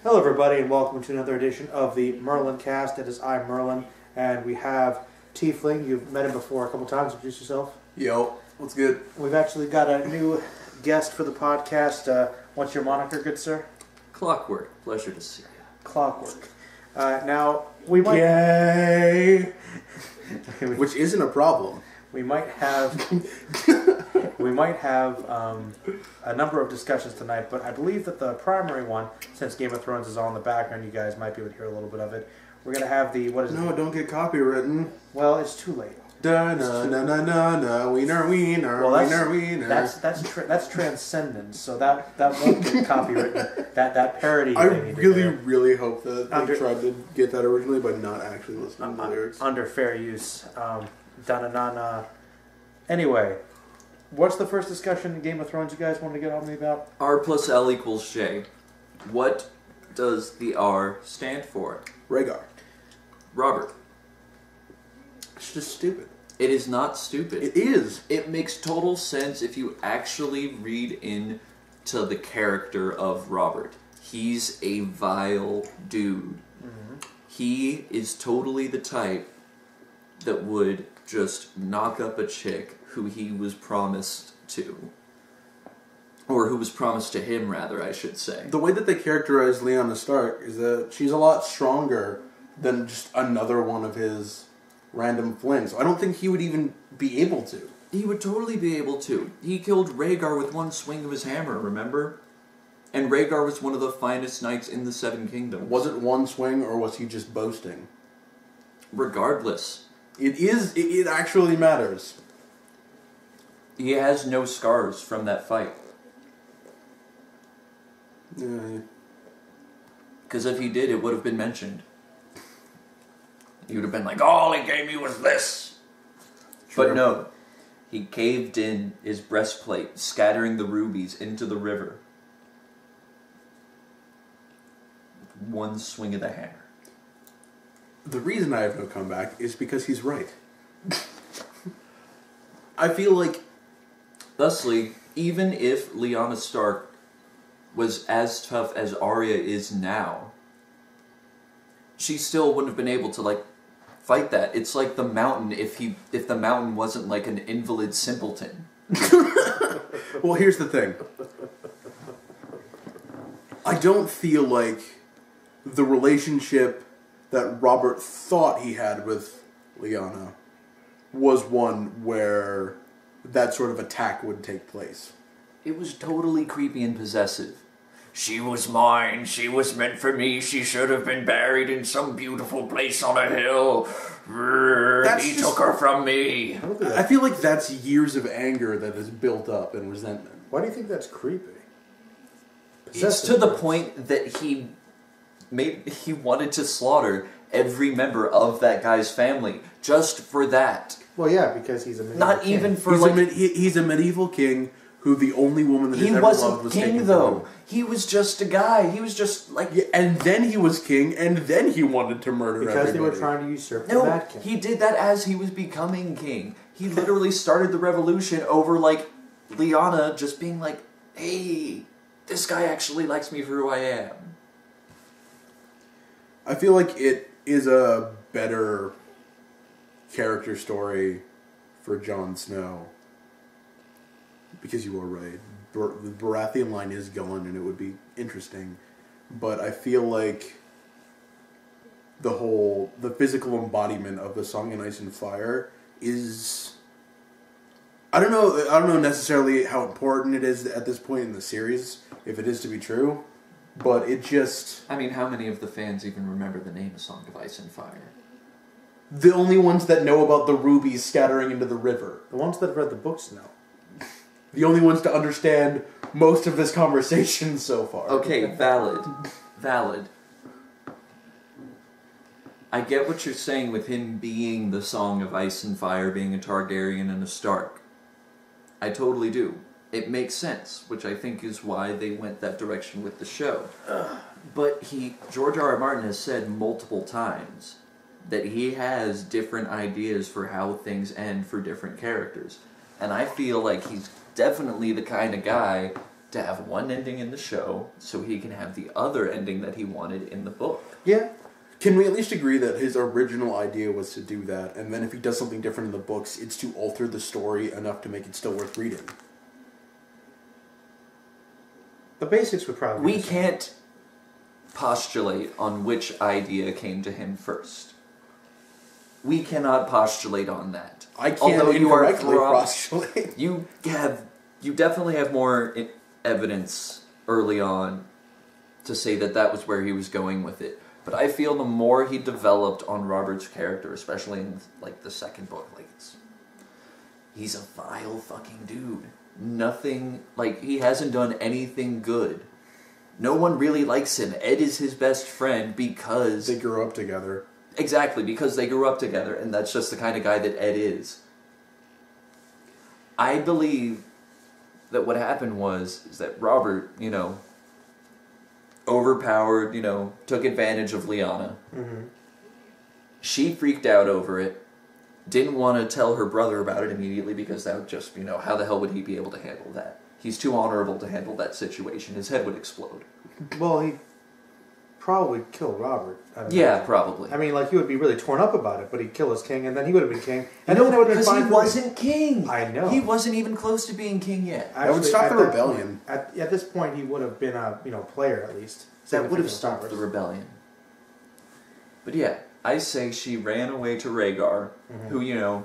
Hello everybody and welcome to another edition of the MerlinCast. It is I, Merlin, and we have Tiefling. You've met him before a couple times. Introduce yourself. Yo, what's good? We've actually got a new guest for the podcast. What's your moniker, good sir? Clockwork. Pleasure to see you. Clockwork. Now, we might... Yay! Which isn't a problem. We might have a number of discussions tonight, but I believe that the primary one, since Game of Thrones is all in the background, you guys might be able to hear a little bit of it. We're going to have the, what is it? No, don't get copywritten. Well, it's too late. Da na na na na na wiener wiener Well, wiener wiener. That's transcendence, so that won't get copywritten. That parody. I they really hope that they tried to get that originally, but not actually listening to the lyrics. Under fair use. Da-na-na-na. Anyway, what's the first discussion in Game of Thrones you guys want to get on me about? R plus L equals J. What does the R stand for? Rhaegar. Robert. It's just stupid. It is not stupid. It is. It makes total sense if you actually read into the character of Robert. He's a vile dude. Mm-hmm. He is totally the type that would just knock up a chick who he was promised to. Or who was promised to him, rather, I should say. The way that they characterize Lyanna Stark is that she's a lot stronger than just another one of his random flings. I don't think he would even be able to. He would totally be able to. He killed Rhaegar with one swing of his hammer, remember? And Rhaegar was one of the finest knights in the Seven Kingdoms. Was it one swing, or was he just boasting? Regardless. It actually matters. He has no scars from that fight. Yeah. Because if he did, it would have been mentioned. He would have been like, all he gave me was this. True. But no. He caved in his breastplate, scattering the rubies into the river. With one swing of the hammer. The reason I have no comeback is because he's right. I feel like... Thusly, even if Lyanna Stark was as tough as Arya is now, she still wouldn't have been able to, fight that. It's like the Mountain if the Mountain wasn't like an invalid simpleton. Well, here's the thing. I don't feel like the relationship that Robert thought he had with Lyanna was one where that sort of attack would take place. It was totally creepy and possessive. She was mine, she was meant for me, she should have been buried in some beautiful place on a hill. He took her from me. I feel like that's years of anger that is built up and resentment. Why do you think that's creepy? It's to the point that he wanted to slaughter every member of that guy's family just for that. Well, yeah, because he's a medieval Not king. even for he's a medieval king who the only woman that he's ever loved was taken king, from though. him. He was just a guy. He was just like... Yeah, and then he was king, and then he wanted to murder because everybody. They were trying to usurp the Mad King. He did that as he was becoming king. He literally started the revolution over, Lyanna just being like, hey, this guy actually likes me for who I am. I feel like it is a better character story for Jon Snow. Because you are right. The Baratheon line is gone, and it would be interesting. But I feel like the physical embodiment of the Song of Ice and Fire is... I don't know necessarily how important it is at this point in the series, if it is to be true. But it just... I mean, how many of the fans even remember the name of Song of Ice and Fire? The only ones that know about the rubies scattering into the river. The ones that have read the books know. The only ones to understand most of this conversation so far. Okay, valid. Valid. I get what you're saying with him being the Song of Ice and Fire, being a Targaryen and a Stark. I totally do. It makes sense, which I think is why they went that direction with the show. But George R.R. Martin has said multiple times that he has different ideas for how things end for different characters. And I feel like he's definitely the kind of guy to have one ending in the show so he can have the other ending that he wanted in the book. Yeah. Can we at least agree that his original idea was to do that, and then if he does something different in the books, it's to alter the story enough to make it still worth reading? The basics would probably. We can't postulate on which idea came to him first. We cannot postulate on that. I can't Although you are incorrectly postulate. You definitely have more evidence early on to say that that was where he was going with it. But I feel the more he developed on Robert's character, especially in like the second book, like he's a vile fucking dude. Nothing, like, he hasn't done anything good. No one really likes him. Ed is his best friend because They grew up together. Exactly, because they grew up together, and that's just the kind of guy that Ed is. I believe that what happened is that Robert, overpowered, took advantage of Lyanna. Mm-hmm. She freaked out over it, didn't want to tell her brother about it immediately because that would just, how the hell would he be able to handle that? He's too honorable to handle that situation. His head would explode. Well, he'd probably kill Robert. Yeah, probably. I mean, like, he would be really torn up about it, but he'd kill his king, and then he would have been king. And then it would have been fine. Because he wasn't king. I know. He wasn't even close to being king yet. That would stop the rebellion. At this point, he would have been a player at least. That would have stopped the rebellion. But yeah, I say she ran away to Rhaegar, who,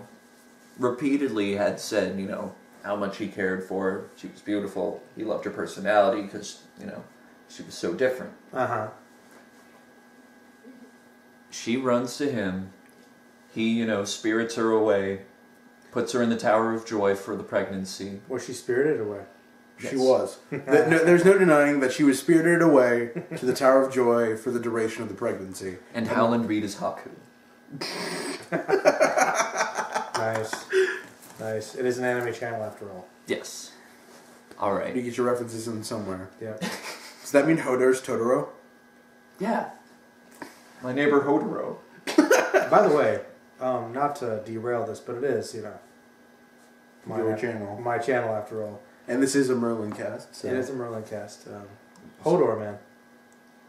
repeatedly had said, how much he cared for her. She was beautiful. He loved her personality because, she was so different. Uh-huh. She runs to him. He, spirits her away, puts her in the Tower of Joy for the pregnancy. Was she spirited away? She was. There's no denying that she was spirited away to the Tower of Joy for the duration of the pregnancy. And Howland Reed is Haku. Nice. It is an anime channel after all. Yes. All right. You get your references in somewhere. Yeah. Does that mean Hodor's Totoro? Yeah. My neighbor Hodoro. By the way, not to derail this, but it is, Your channel. My channel after all. And this is a MerlinCast. So. It is a MerlinCast. Hodor, man.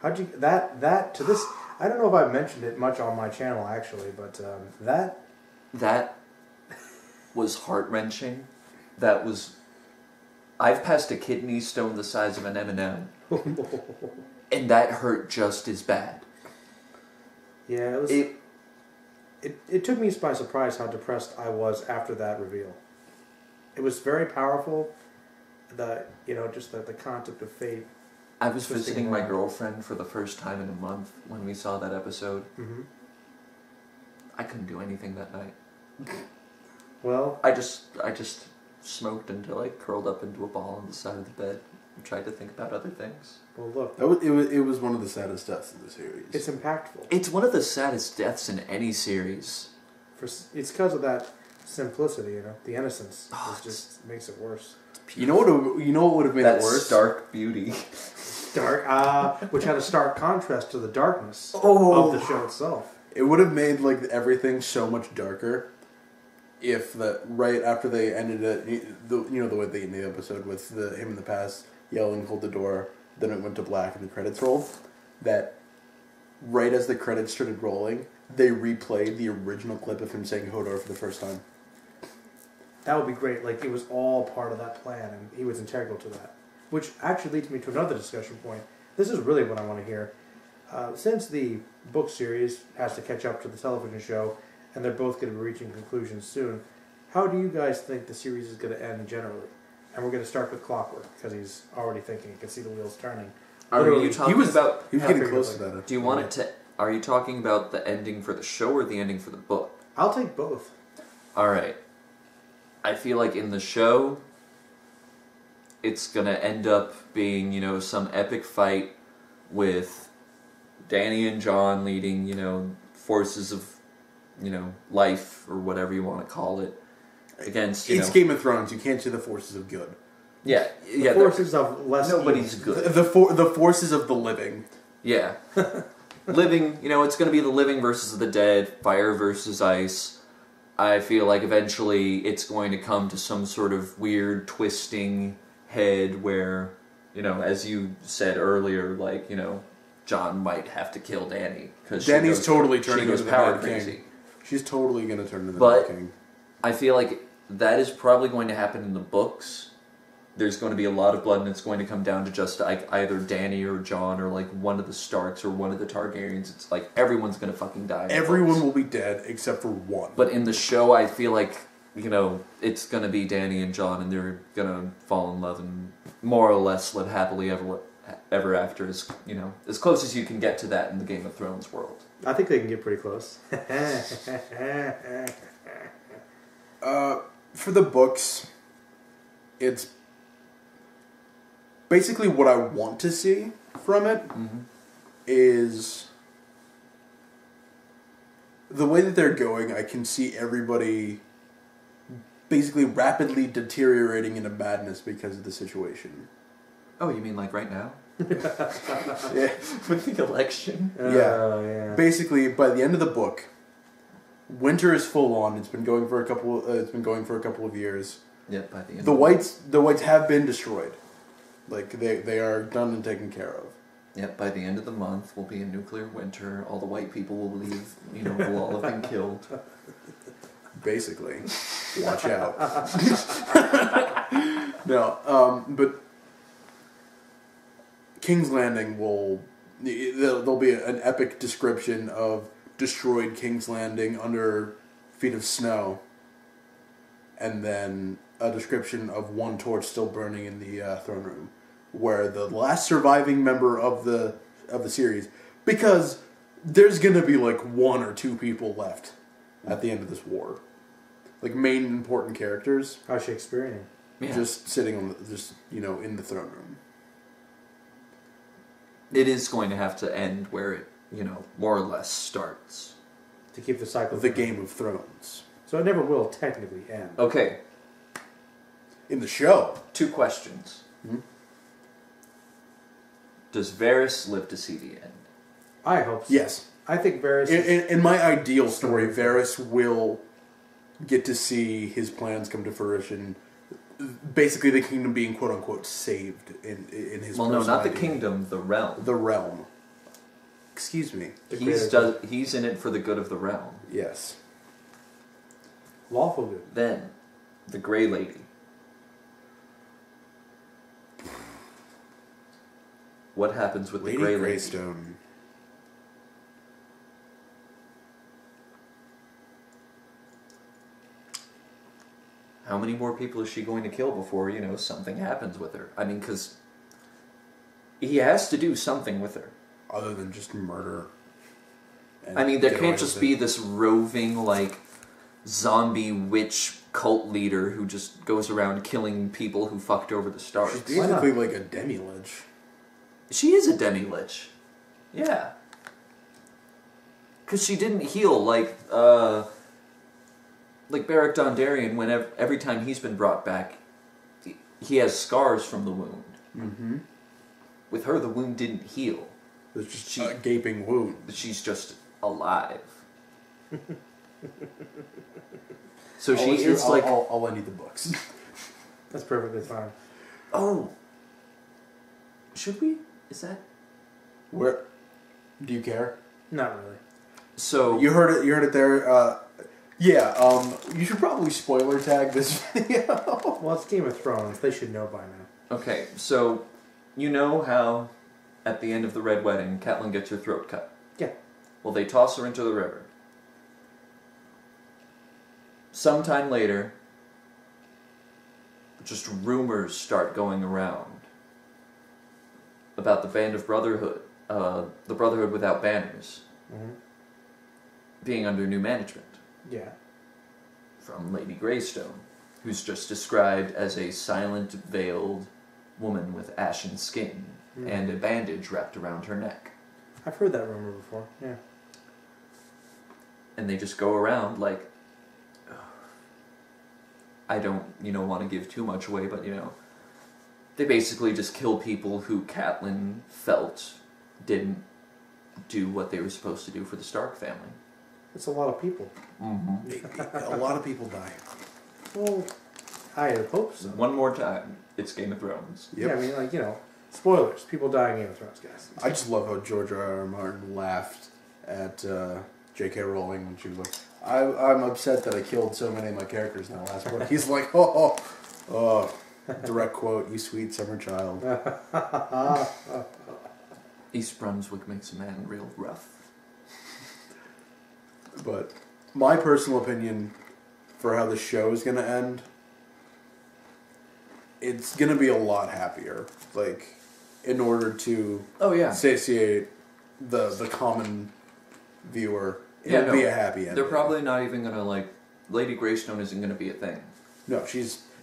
How'd you that to this? I don't know if I've mentioned it much on my channel actually, but that was heart-wrenching. That was. I've passed a kidney stone the size of an M&M, and that hurt just as bad. Yeah, it was. It took me by surprise how depressed I was after that reveal. It was very powerful. Just the concept of fate. I was visiting my girlfriend for the first time in a month when we saw that episode. Mm-hmm. I couldn't do anything that night. Well, I just smoked until I curled up into a ball on the side of the bed and tried to think about other things. Well, look, it was one of the saddest deaths in the series. It's impactful. It's one of the saddest deaths in any series. It's because of that simplicity, the innocence. It just makes it worse. You know what would have made it worse? Stark beauty. Which had a stark contrast to the darkness of the show itself. It would have made everything so much darker if right after they ended it, the way they ended the episode with him in the past yelling "Hold the door," then it went to black and the credits rolled. That right as the credits started rolling, they replayed the original clip of him saying Hodor for the first time. That would be great. It was all part of that plan, and he was integral to that. Which actually leads me to another discussion point. This is really what I want to hear. Since the book series has to catch up to the television show, and they're both going to be reaching conclusions soon, how do you guys think the series is going to end generally? And we're going to start with Clockwork, because he's already thinking. He can see the wheels turning. Are you talking about... He was getting close to that. Do you want it to... Are you talking about the ending for the show or the ending for the book? I'll take both. Alright. I feel like in the show, it's going to end up being, some epic fight with Dany and Jon leading, forces of, life, or whatever you want to call it, against, It's Game of Thrones. You can't say the forces of good. Yeah. The forces of less Nobody's evil. good. The forces of the living. Yeah. Living, it's going to be the living versus the dead, fire versus ice. I feel like eventually it's going to come to some sort of weird twisting head where you know, as you said earlier, like, you know, Jon might have to kill Dany because Dany's totally turning she goes into the power Mad crazy. King. She's totally going to turn into the But Mad King. I feel like that is probably going to happen in the books. There's going to be a lot of blood, and it's going to come down to just like either Dany or Jon or like one of the Starks or one of the Targaryens. It's like everyone's going to fucking die. Everyone will be dead except for one. But in the show, I feel like, you know, it's going to be Dany and Jon, and they're going to fall in love and more or less live happily ever after, as, you know, as close as you can get to that in the Game of Thrones world. I think they can get pretty close. For the books, it's basically what I want to see from it is the way that they're going. I can see everybody basically rapidly deteriorating into madness because of the situation. Oh, you mean like right now? Yeah. With the election? Yeah. Basically, by the end of the book, winter is full on. It's been going for a couple of years. Yeah, by the end. The whites have been destroyed. Like they are done and taken care of. Yep, by the end of the month will be a nuclear winter. All the white people will leave. You know, we'll all have been killed. Basically, watch out. No, but King's Landing there'll be an epic description of destroyed King's Landing under feet of snow, and then a description of one torch still burning in the throne room, where the last surviving member of the series, because there's gonna be like one or two people left at the end of this war, like main important characters. How's Shakespearean? Yeah. Just sitting on in the throne room. It is going to have to end where it, you know, more or less starts. To keep the cycle The going. Game of Thrones. So it never will technically end. Okay, In the show. 2 questions. Does Varys live to see the end? I hope so. Yes. I think Varys... In my ideal story, Varys will get to see his plans come to fruition. Basically, the kingdom being "quote unquote" saved in his. Well, no, not the idea. kingdom, the realm. The realm. Excuse me. He's in it for the good of the realm. Yes. Lawful good. Then, the Grey Lady. What happens with Lady the Grey Lady? Greystone. How many more people is she going to kill before, you know, something happens with her? I mean, because he has to do something with her. Other than just murder. I mean, there can't just be this roving, like, zombie witch cult leader who just goes around killing people who fucked over the Starks. She's basically like a demi-lich. She is a demi-lich. Yeah. Because she didn't heal like Beric Dondarrion, every time he's been brought back, he has scars from the wound. Mm-hmm. With her, the wound didn't heal. It's just a gaping wound. She's just alive. So she is like... I'll lend you the books. That's perfectly fine. Oh! Should we? Is that... Where? Do you care? Not really. So... You heard it there. Yeah, you should probably spoiler tag this video. Well, it's Game of Thrones. They should know by now. Okay, so... You know how, at the end of the Red Wedding, Catelyn gets her throat cut? Yeah. Well, they toss her into the river. Sometime later, just rumors start going around about the Band of Brotherhood, the Brotherhood Without Banners, being under new management. Yeah. From Lady Greystone, who's just described as a silent, veiled woman with ashen skin and a bandage wrapped around her neck. I've heard that rumor before, yeah. And they just go around like... I don't, want to give too much away, but, they basically just kill people who Catelyn felt didn't do what they were supposed to do for the Stark family. It's a lot of people. A lot of people die. Well, I hope so. One more time, it's Game of Thrones. Yep. Yeah, I mean, Spoilers. People die in Game of Thrones, guys. I just love how George R. R. Martin laughed at J.K. Rowling when she was like, I'm upset that I killed so many of my characters in that last book. He's like, oh, direct quote, you sweet summer child. East Brunswick makes a man real rough. But my personal opinion for how the show is going to end, it's going to be a lot happier. Like, in order to satiate the common viewer, it'll be a happy ending. They're probably not even going to, like, Lady Greystone isn't going to be a thing. No,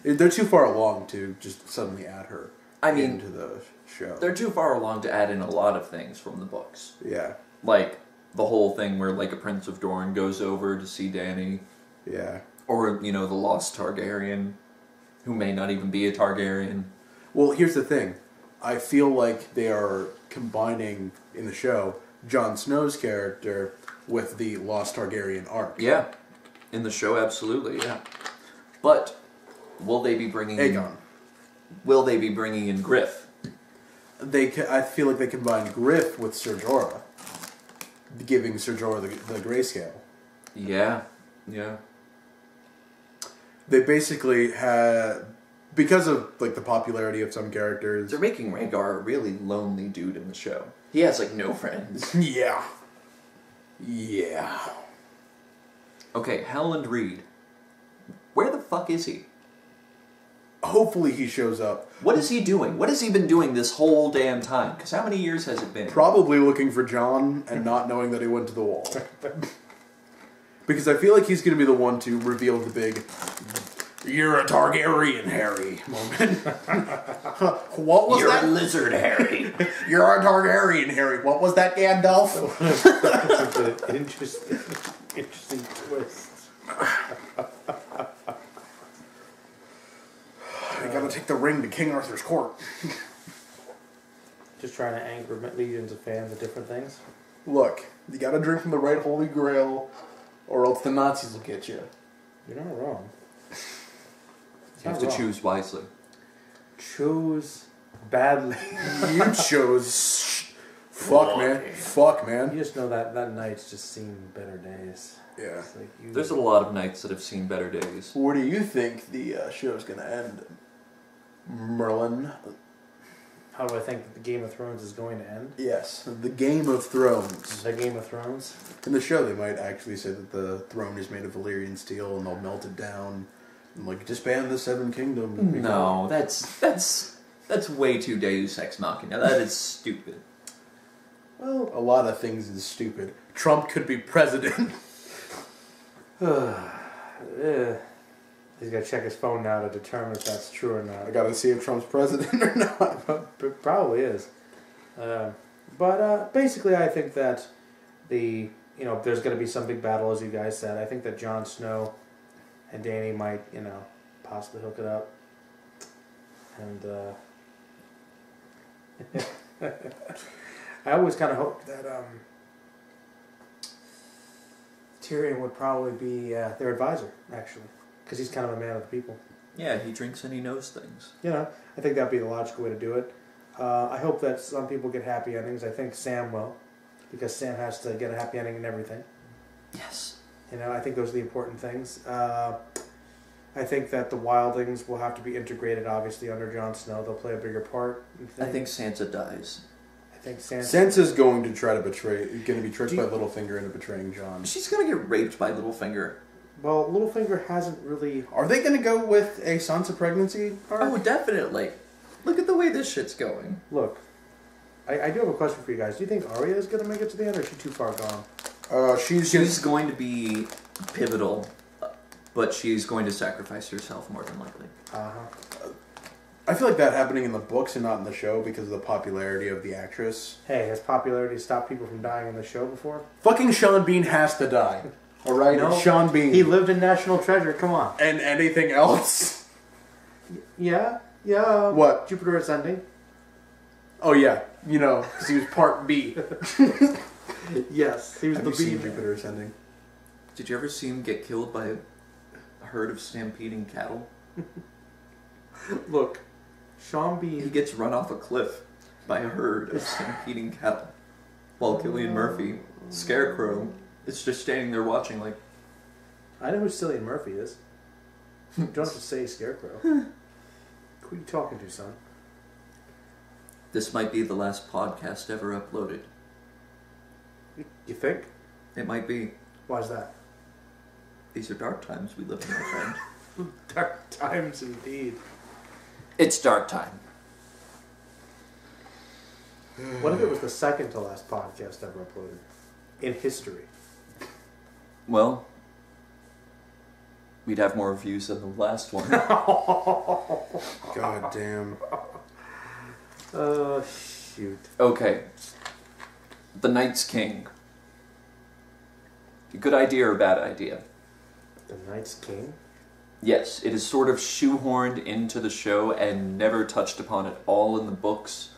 they're too far along to just suddenly add her into the show. They're too far along to add in a lot of things from the books. Yeah. Like, the whole thing where, like, a Prince of Dorne goes over to see Dany. Yeah. Or, the lost Targaryen, who may not even be a Targaryen. Well, here's the thing. I feel like they are combining, in the show, Jon Snow's character with the Lost Targaryen arc. Yeah. In the show, absolutely, yeah. But, will they be bringing Aegon. Will they be bringing in Griff? I feel like they combined Griff with Ser Jorah, giving Ser Jorah the grayscale. Yeah. Yeah. They basically had, because of like the popularity of some characters. They're making Rhaegar a really lonely dude in the show. He has like no friends. Yeah. Yeah. Okay, Howland Reed. Where the fuck is he? Hopefully he shows up. What is he doing? What has he been doing this whole damn time? Because how many years has it been? Probably looking for Jon and not knowing that he went to the wall. Because I feel like he's going to be the one to reveal the big, "You're a Targaryen, Harry" moment. What was that? You're a lizard, Harry. You're a Targaryen, Harry. What was that, Gandalf? That's an interesting twist. I gotta take the ring to King Arthur's court. Just trying to anger legions of fans of different things. Look, you gotta drink from the right holy grail, or else the Nazis will get you. You're not wrong. You have to choose wisely. Chose badly. You chose. Fuck, man. Fuck, man. You just know that night's just seen better days. Yeah. It's like There's a lot of nights that have seen better days. Where do you think the show's gonna end, Merlin? How do I think that the Game of Thrones is going to end? Yes, the Game of Thrones. The Game of Thrones? In the show, they might actually say that the throne is made of Valyrian steel and they'll melt it down and, like, disband the Seven Kingdoms. No, that's way too Deus Ex Machina. That is stupid. Well, a lot of things is stupid. Trump could be president. He's got to check his phone now to determine if that's true or not. I gotta see if Trump's president or not. It probably is. But basically, I think that there's going to be some big battle, as you guys said. I think that Jon Snow and Dany might, possibly hook it up. And I always kind of hoped that Tyrion would probably be their advisor, actually. Because he's kind of a man of the people. Yeah, he drinks and he knows things. I think that'd be the logical way to do it. I hope that some people get happy endings. I think Sam will, because Sam has to get a happy ending in everything. Yes. I think those are the important things. I think that the wildlings will have to be integrated, obviously, under Jon Snow. They'll play a bigger part. I think Sansa dies. I think Sansa... Sansa's going to try to be tricked by Littlefinger into betraying Jon. She's going to get raped by Littlefinger. Well, Littlefinger hasn't really... Are they going to go with a Sansa pregnancy arc? Oh, definitely. Look at the way this shit's going. Look, I do have a question for you guys. Do you think Arya is going to make it to the end, or is she too far gone? She's going to be pivotal, but she's going to sacrifice herself more than likely. I feel like that happening in the books and not in the show because of the popularity of the actress. Hey, has popularity stopped people from dying in the show before? Fucking Sean Bean has to die. Alright? No, Sean Bean. He lived in National Treasure, come on. And anything else? Yeah. What? Jupiter Ascending. Oh yeah, because he was part B. Yes, he was Have the you B. seen Jupiter Ascending? Did you ever see him get killed by a herd of stampeding cattle? Look, Sean Bean... He gets run off a cliff. by a herd of stampeding cattle, while Cillian Murphy, Scarecrow, is just standing there watching like... I know who Cillian Murphy is. You don't have to say Scarecrow. Who are you talking to, son? This might be the last podcast ever uploaded. You think? It might be. Why's that? These are dark times we live in, my friend. Dark times indeed. It's dark time. What if it was the second to last podcast ever uploaded? In history. Well, we'd have more views than the last one. God damn. Oh, shoot. Okay. The Night's King. A good idea or a bad idea? The Night's King? Yes, it is sort of shoehorned into the show and never touched upon at all in the books.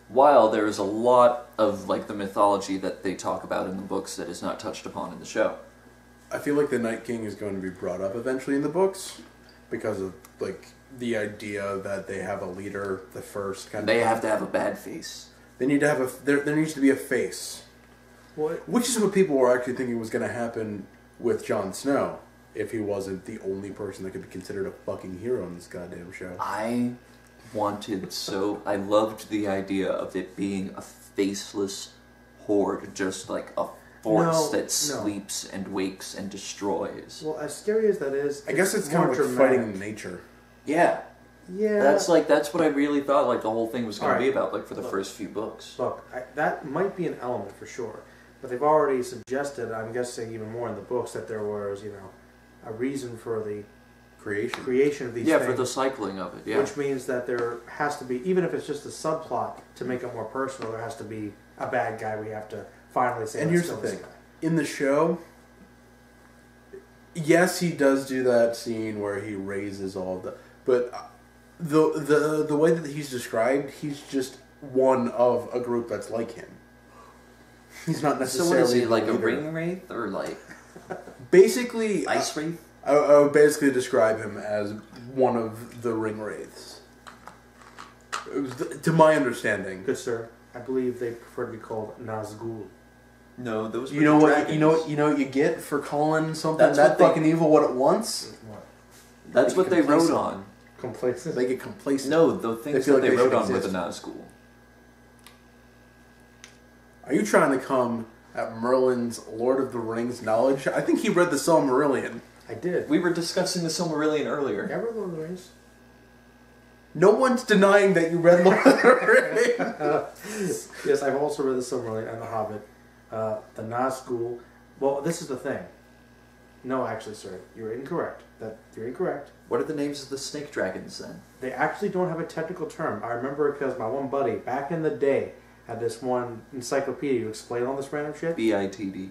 While there is a lot of like the mythology that they talk about in the books that is not touched upon in the show. I feel like the Night King is going to be brought up eventually in the books because of like the idea that they have a leader, the first kind of... They have to have a bad face. They need to have there needs to be a face. What? Which is what people were actually thinking was going to happen with Jon Snow if he wasn't the only person that could be considered a fucking hero in this goddamn show. I loved the idea of it being a faceless horde, just like a force that sleeps and wakes and destroys. Well, as scary as that is, I guess it's kind of like fighting nature. Yeah. Yeah. That's what I really thought like the whole thing was going to be Alright. about, like for the first few books. Look, that might be an element for sure. But they've already suggested, I'm guessing even more in the books, that there was, a reason for the creation of these things. Yeah, for the cycling of it, yeah. Which means that there has to be, even if it's just a subplot, to make it more personal, there has to be a bad guy we have to finally say, And here's the thing. In the show, yes, he does do that scene where he raises all of the... But the way that he's described, he's just one of a group that's like him. He's not necessarily... So what is he, like a ring wraith, or like... Basically... Ice wraith? I would basically describe him as one of the ring wraiths. To my understanding. Good sir, I believe they prefer to be called Nazgul. No, those were You know dragons. what you get for calling something That's that what they- fucking evil what it wants? What? That's what they wrote Complacent. on. Complacent? They get complacent. No, the things feel that like they they wrote should on were the exist. Nazgul. Are you trying to come at Merlin's Lord of the Rings knowledge? I think he read the Silmarillion. I did. We were discussing the Silmarillion earlier. Ever Lord of the Rings? No one's denying that you read Lord of the Rings. Yes, I've also read the Silmarillion and the Hobbit. The Nazgul. Well, this is the thing. No, actually, sir, you're incorrect. You're incorrect. What are the names of the snake dragons then? They actually don't have a technical term. I remember because my one buddy back in the day had this one encyclopedia to explain all this random shit. BITD.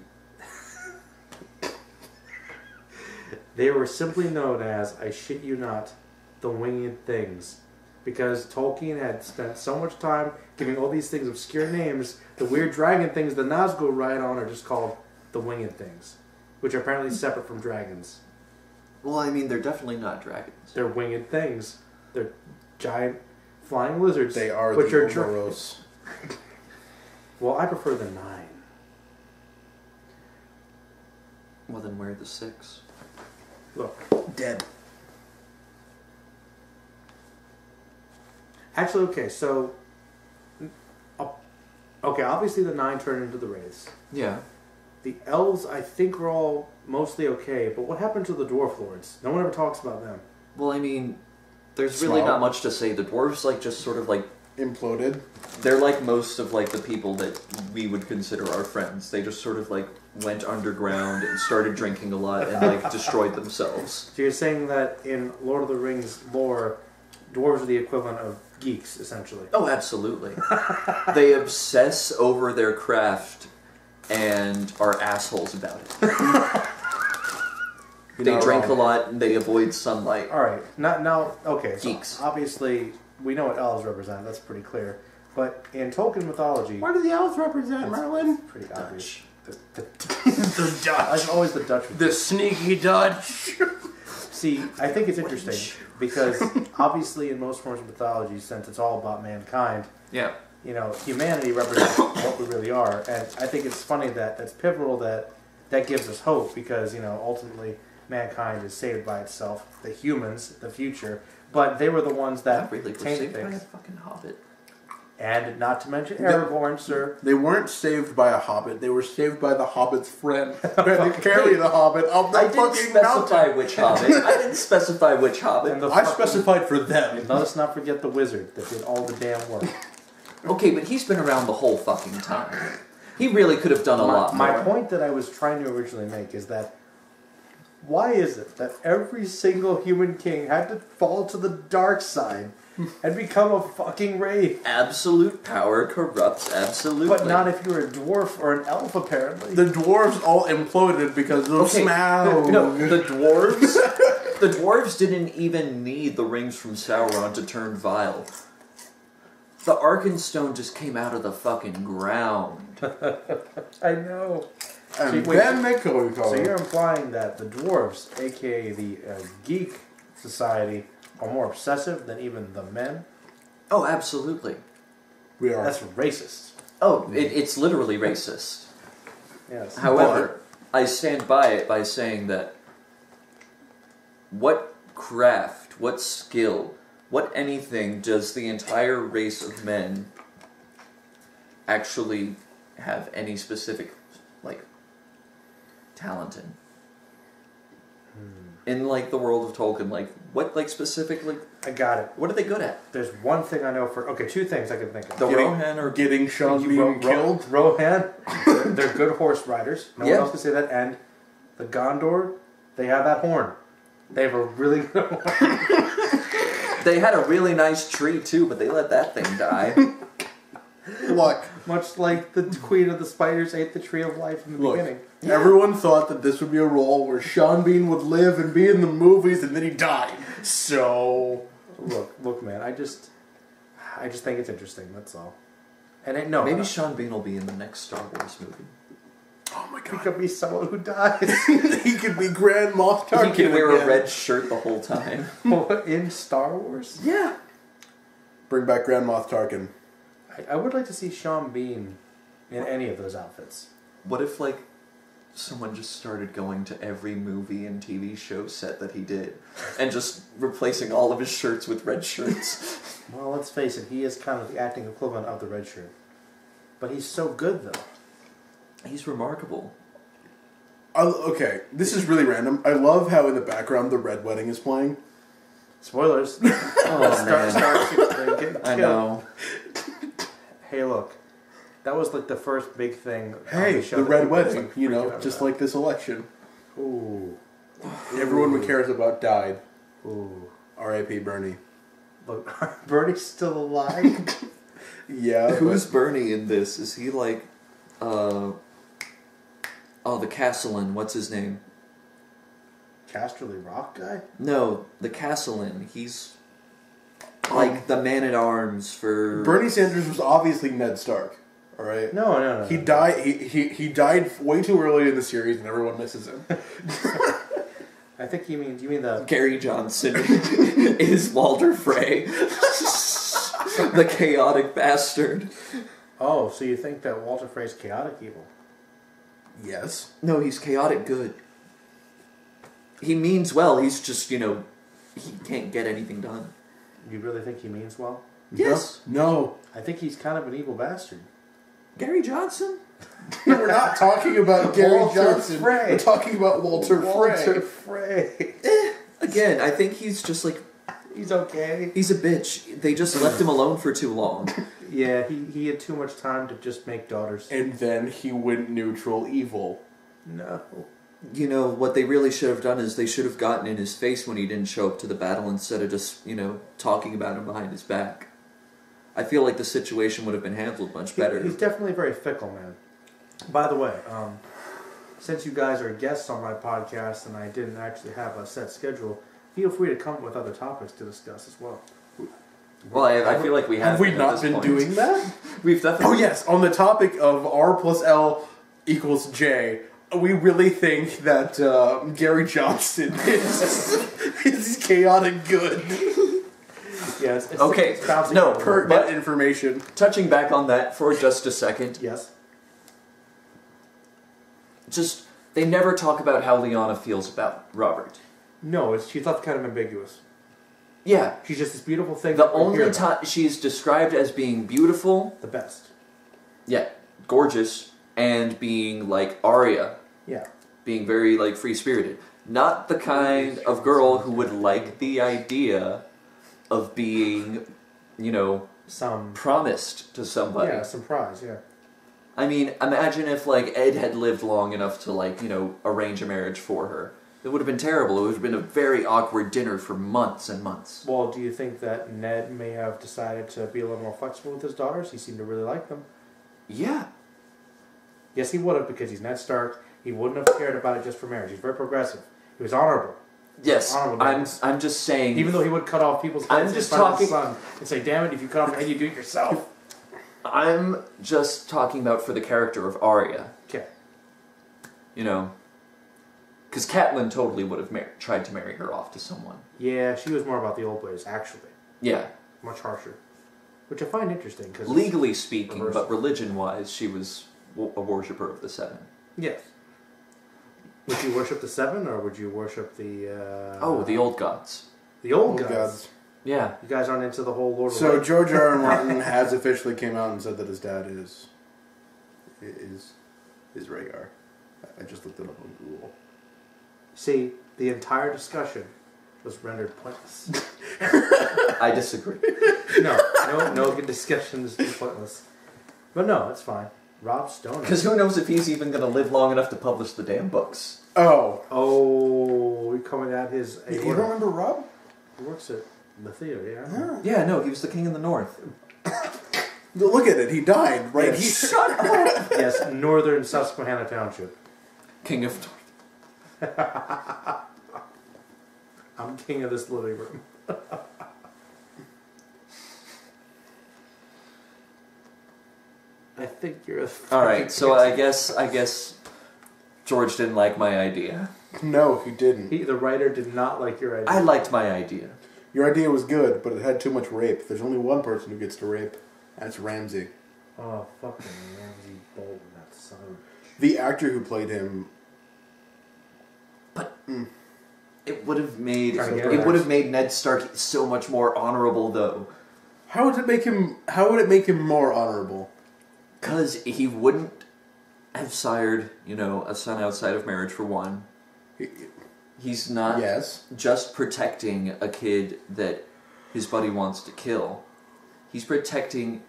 They were simply known as, I shit you not, the winged things. Because Tolkien had spent so much time giving all these things obscure names, the weird dragon things the Nazgul ride on are just called the winged things. Which are apparently separate from dragons. Well, I mean, they're definitely not dragons. They're winged things. They're giant flying lizards. They are which the are Omeros. Well, I prefer the 9. Well, then where are the 6? Look. Dead. Actually, okay, so... Okay, obviously the 9 turned into the Wraiths. Yeah. The elves, I think, are all mostly okay, but what happened to the Dwarf Lords? No one ever talks about them. Well, I mean, there's really not much to say. The dwarves, like, just sort of, like... Imploded. They're like most of, like, the people that we would consider our friends. They just sort of, like, went underground and started drinking a lot and, like, destroyed themselves. So you're saying that in Lord of the Rings lore, dwarves are the equivalent of geeks, essentially? Oh, absolutely. They obsess over their craft and are assholes about it. They drink a lot and they avoid sunlight. Alright, now, okay, so Geeks. obviously we know what elves represent, that's pretty clear. But in Tolkien mythology... What do the elves represent, Merlin? Pretty obvious. The Dutch. I'm always the Dutch. The sneaky Dutch. See, I think it's interesting because obviously in most forms of mythology, since it's all about mankind, Yeah. humanity represents what we really are, and I think it's funny that that's pivotal that gives us hope because ultimately mankind is saved by itself, the humans, the future, but they were the ones that really tainted saved by a things. fucking hobbit. And not to mention Aragorn, sir. They weren't saved by a hobbit. They were saved by the hobbit's friend. They carry the hobbit up the I didn't fucking specify mountain. which hobbit. I didn't specify which hobbit. And the I fucking- specified for them. And let us not forget the wizard that did all the damn work. Okay, but he's been around the whole fucking time. He really could have done a lot more. My point that I was trying to originally make is that why is it that every single human king had to fall to the dark side and become a fucking wraith? Absolute power corrupts absolutely. But not if you're a dwarf or an elf, apparently. The dwarves all imploded because of Smaug. No, the dwarves. The dwarves didn't even need the rings from Sauron to turn vile. The Arkenstone just came out of the fucking ground. I know. And Wait, then they go. So you're implying that the dwarves, aka the geek society, are more obsessive than even the men? Oh, absolutely. We are. That's racist. Oh, it's literally racist. Yes. However, I stand by it by saying that what craft, what skill, what anything does the entire race of men actually have any specific, talent in? In, the world of Tolkien, what, specifically, I got it. what are they good at? There's one thing I know for... Okay, two things I can think of. The Rohan or... Getting Sean being killed. Rohan, they're good horse riders. No one else can say that. And the Gondor, they have that horn. They have a really good horn. They had a really nice tree, too, but they let that thing die. Look, Much like the Queen of the Spiders ate the Tree of Life in the beginning. everyone thought that this would be a role where Sean Bean would live and be in the movies, and then he died. So, Look, man, I just think it's interesting, that's all. And Maybe Sean Bean will be in the next Star Wars movie. oh my he god, could be someone who dies. he could be Grand Moff Tarkin. He can wear again. a red shirt the whole time. In Star Wars? Yeah. Bring back Grand Moff Tarkin. I would like to see Sean Bean in any of those outfits. What if, someone just started going to every movie and TV show set that he did and just replacing all of his shirts with red shirts? Well, let's face it, he is kind of the acting equivalent of the red shirt. But he's so good, though. He's remarkable. Okay, this is really random. I love how in the background the Red Wedding is playing. Spoilers. Oh, I know. Hey, look. That was the first big thing. on Hey, the show the that Red people was, Wedding, freaking out just about. like this election. Ooh. Everyone we cares about died. Ooh. R.I.P. Bernie. Look, Bernie's still alive? Yeah. Who's Bernie in this? Is he the Castellan, what's his name? Casterly Rock guy? No, the Castellan. He's the man-at-arms for... Bernie Sanders was obviously Ned Stark. All right. No. He died. He died way too early in the series, and everyone misses him. I think you mean the... Gary Johnson is Walter Frey. The chaotic bastard. Oh, so you think that Walter Frey's chaotic evil? Yes. No, he's chaotic good. He means well, he's just, he can't get anything done. You really think he means well? Yes. No. I think he's kind of an evil bastard. Gary Johnson? We're not talking about Gary Walter Johnson. Frey. We're talking about Walter Frey. Again, I think he's just He's okay. he's a bitch. They just left him alone for too long. Yeah, he had too much time to just make daughters. And then he went neutral evil. No. What they really should have done is they should have gotten in his face when he didn't show up to the battle instead of just, talking about him behind his back. I feel like the situation would have been handled much better. He's definitely very fickle, man. By the way, since you guys are guests on my podcast and I didn't actually have a set schedule, feel free to come up with other topics to discuss as well. Well, I feel like we have. Have we at not this been point. doing that? We've definitely. Oh yes, on the topic of R plus L equals J, we really think that Gary Johnson is chaotic good. Yes. Okay, it's bouncing no, over. Pertinent information. Touching back on that for just a second, Yes. just, they never talk about how Lyanna feels about Robert. No, she's left kind of ambiguous. Yeah. She's just this beautiful thing. The that we hear only about. time she's described as being beautiful, The best. yeah, gorgeous, and being like Arya, Yeah. being very like free-spirited. Not the kind of girl who would like the idea of being, you know, Some. promised to somebody. Yeah, some prize, yeah. I mean, imagine if like Ed had lived long enough to like, you know, arrange a marriage for her. It would have been terrible. It would have been a very awkward dinner for months and months. Well, do you think that Ned may have decided to be a little more flexible with his daughters? He seemed to really like them. Yeah. Yes, he would have, because he's Ned Stark. He wouldn't have cared about it just for marriage. He's very progressive. He was honorable. Yes, Honorable man. I'm just saying. Even though he would cut off people's I'm heads just in front of his talking- son and say, damn it, if you cut off your head, you do it yourself. I'm just talking about for the character of Arya. Okay. You know, because Catelyn totally would have tried to marry her off to someone. Yeah, she was more about the old ways, actually. Yeah, Much harsher. Which I find interesting, because... legally speaking, reversal. but religion-wise, she was a worshipper of the Seven. Yes. Would you worship the Seven, or would you worship the... Oh, the old gods. The old Oh, gods. gods. Yeah. You guys aren't into the whole Lord of So Light? George R. R. Martin has officially came out and said that his dad is Rhaegar. I just looked it up on Google. See, the entire discussion was rendered pointless. I disagree. No good discussion is pointless. But no, it's fine. Rob Stone. Because who knows if he's even going to live long enough to publish the damn books. Oh, you're coming at his... you don't remember Rob? He works at the theater, yeah. Yeah, no, he was the king of the north. Look at it. He died right here. Shut up! Yes, Northern Susquehanna Township. King of north. I'm king of this living room. I think you're a... Alright, so I guess George didn't like my idea. No, he didn't. The writer did not like your idea. I liked my idea. Your idea was good, but it had too much rape. There's only one person who gets to rape. That's Ramsay. Oh, fucking Ramsay Bolton, that son of a bitch. The actor who played him. But it would have made Ned Stark so much more honorable, though. How would it make him more honorable? Because he wouldn't have sired, a son outside of marriage, for one. He's not just protecting a kid that his buddy wants to kill. He's protecting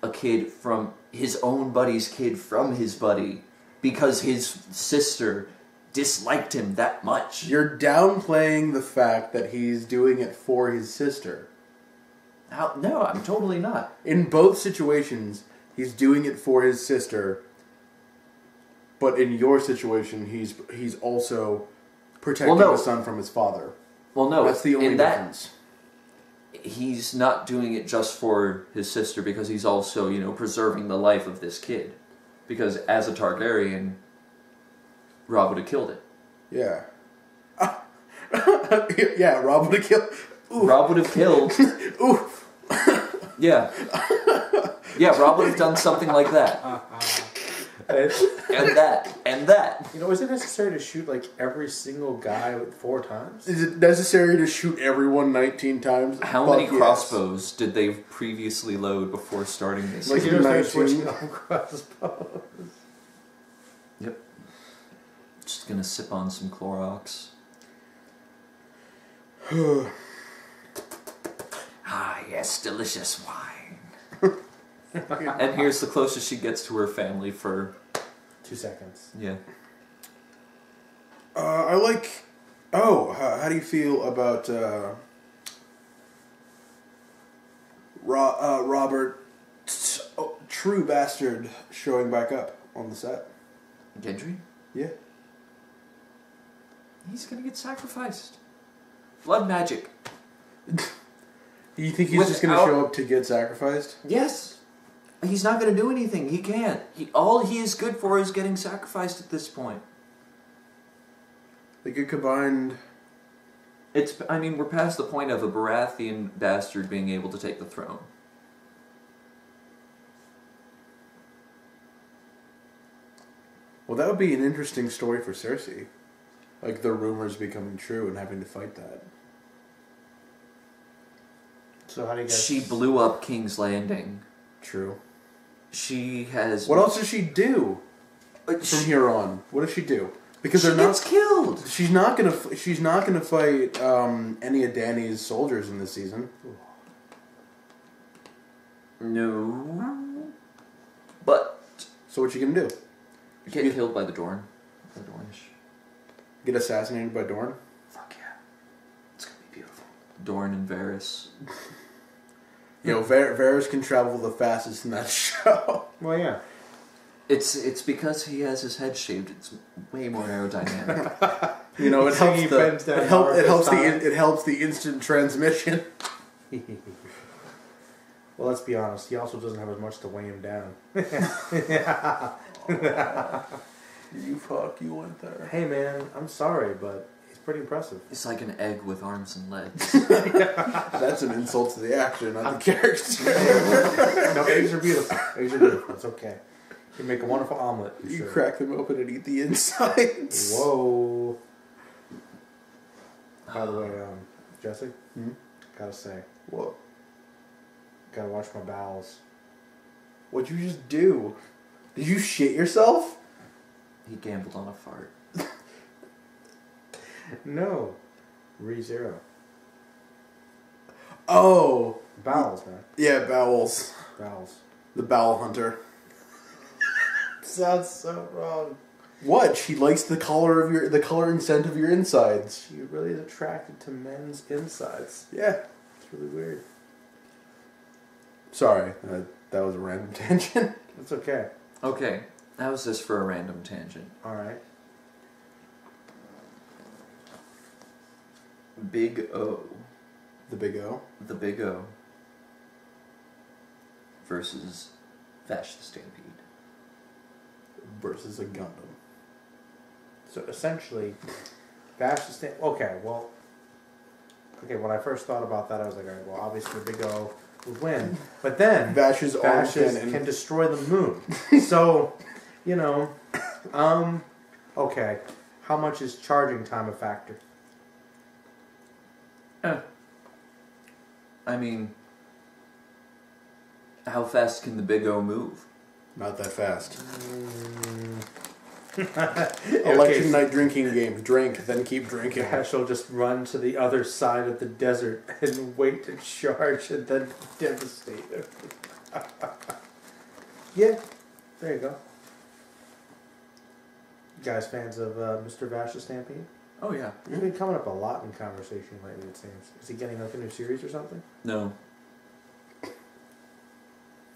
a kid from his own buddy's kid from his buddy because his sister disliked him that much. You're downplaying the fact that he's doing it for his sister. No, I'm totally not. In both situations, he's doing it for his sister. But in your situation, he's also protecting the son from his father. Well, no, that's the only difference. He's not doing it just for his sister because he's also, preserving the life of this kid. Because as a Targaryen, Robb would have killed it. Yeah. Yeah, Robb would have killed... Oof. Robb would have killed... Oof. Yeah. Yeah, Robb would have done something like that. And that. Is it necessary to shoot every single guy 4 times? Is it necessary to shoot everyone 19 times? How many crossbows did they previously load before starting this? Like, they're switching on crossbows. Yep. Just gonna sip on some Clorox. Ah, yes, delicious wine. And here's the closest she gets to her family for 2 seconds. Yeah. I like... Oh, how do you feel about Robert, true bastard, showing back up on the set? Gendry? Yeah. He's gonna get sacrificed. Blood magic. You think he's just going to show up to get sacrificed? Yes. He's not going to do anything. He can't. All he is good for is getting sacrificed at this point. They could combine We're past the point of a Baratheon bastard being able to take the throne. Well, that would be an interesting story for Cersei. Like, the rumors becoming true and having to fight that. So how do you guys... She blew up King's Landing. True. She has... What else does she do from here on? What does she do? Because she gets killed. She's not gonna fight any of Dany's soldiers in this season. No. But... So what's she gonna do? Get killed by the Dorn. The Dornish. Get assassinated by Dorn? Fuck yeah. It's gonna be beautiful. Dorn and Varys. You know, Varys can travel the fastest in that show. Well, yeah. It's because he has his head shaved. It's way more aerodynamic. You know, it helps it helps the instant transmission. Well, let's be honest. He also doesn't have as much to weigh him down. You fuck, you went there. Hey, man, I'm sorry, but he's pretty impressive. It's like an egg with arms and legs. That's an insult to the actor, not the character. No, eggs are beautiful. Eggs are beautiful. It's okay. You make a wonderful omelet. You sure. crack them open and eat the insides. Whoa. By the way, Jesse, gotta say, What? gotta watch my bowels. What'd you just do? Did you shit yourself? He gambled on a fart. No. ReZero. Oh. Bowels, man. Yeah, bowels. Bowels. The bowel hunter. Sounds so wrong. What? She likes the color and scent of your insides. She really is attracted to men's insides. Yeah. It's really weird. Sorry, that was a random tangent. It's okay. Okay, how's this for a random tangent? Alright. Big O. The Big O? The Big O. Versus Vash the Stampede. Versus a Gundam. So essentially, Vash the Stampede... Okay, when I first thought about that, I was like, alright, well, obviously the Big O would win. But then, Vash's can destroy the moon. So, you know, okay. How much is charging time a factor? I mean, how fast can the Big O move? Not that fast. Okay. Election night drinking game. Drink, then keep drinking. Vash will just run to the other side of the desert and wait to charge and then devastate it. Yeah, there you go. You guys fans of Mr. Vash the Stampede? Oh yeah. He's been coming up a lot in conversation lately, it seems. Is he getting like a new series or something? No.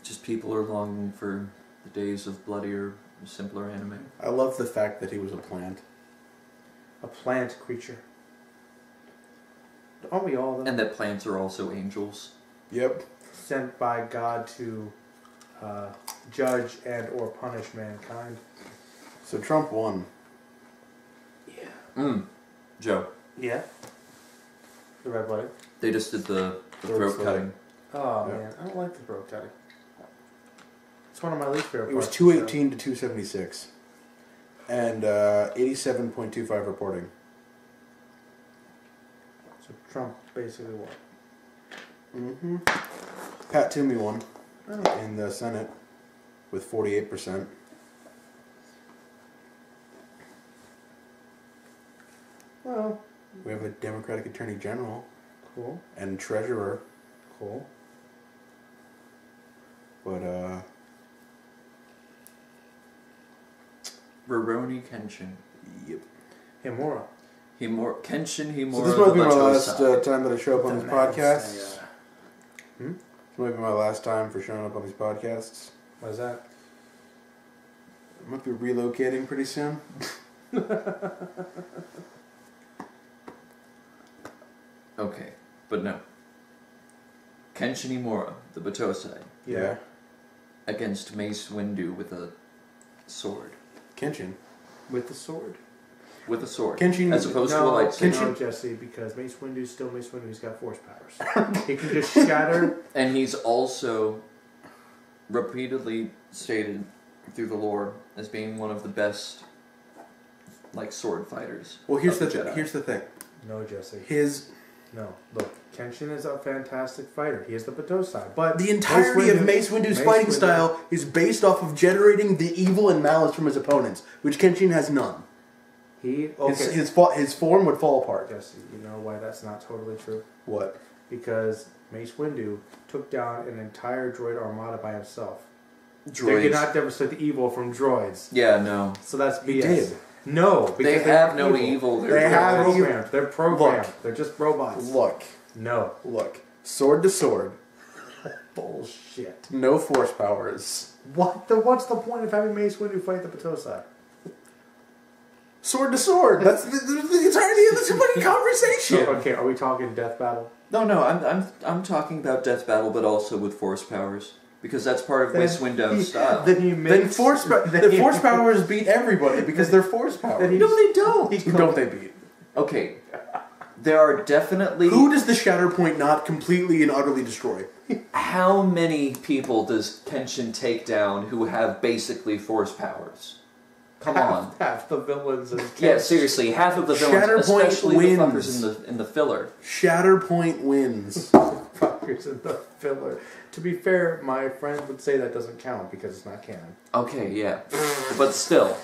Just people are longing for the days of bloodier, simpler anime. I love the fact that he was a plant. A plant creature. Aren't we all, though? And that plants are also angels. Yep. Sent by God to judge and or punish mankind. So Trump won. Yeah. Joe. Yeah? The red wedding? They just did the throat cutting. Oh, Yeah. man. I don't like the throat cutting. It's one of my least favorite It was parts. 218 to 276. And 87.25 reporting. So Trump basically won. Mm-hmm. Pat Toomey won in the Senate with 48%. Well, We have a Democratic Attorney General cool. and Treasurer. Cool. But, Roroni Kenshin. yep. Himura. Kenshin Himura. So this might be my the last Batosai. time that I show up on these podcasts. Hmm? This might be my last time for showing up on these podcasts. What is that? I might be relocating pretty soon. Okay, but no. Kenshin Himura, the Batosai, Yeah. against Mace Windu with a sword. Kenshin. With the sword. with a sword, Kenshin, as opposed to a No, lightsaber. Jesse, because Mace Windu's still Mace Windu. He's got force powers. He can just shatter. And he's also repeatedly stated through the lore as being one of the best, like, sword fighters. Well, here's the Jedi. thing. No, Jesse. No. Look, Kenshin is a fantastic fighter. He is the Batosai. But The entirety of Mace Windu's fighting style is based off of generating the evil and malice from his opponents, which Kenshin has none. His form would fall apart. Jesse, you know why that's not totally true? What? Because Mace Windu took down an entire droid armada by himself. Droids. They cannot demonstrate the evil from droids. Yeah, no. So that's BS. He did. No, because They have no evil. They have programmed. They're programmed. Look. They're just robots. Look. Sword to sword. Bullshit. No force powers. What's the point of having Mace Windu fight the Batosai? Sword to sword. That's the entirety of this fucking conversation. So, okay, are we talking death battle? No, I'm talking about death battle, but also with force powers. Because that's part of Mace Windu's style. Then force powers beat everybody because they're force powers. No, they don't. Who don't they beat? Okay, there are definitely... Who does the Shatterpoint not completely and utterly destroy? How many people does Kenshin take down who have basically force powers? Come on. Half the villains in Yeah, seriously, half of the villains, Shatterpoint especially wins. the fuckers in the filler. Shatterpoint wins. fuckers in the filler. To be fair, my friend would say that doesn't count because it's not canon. Okay, yeah. But still.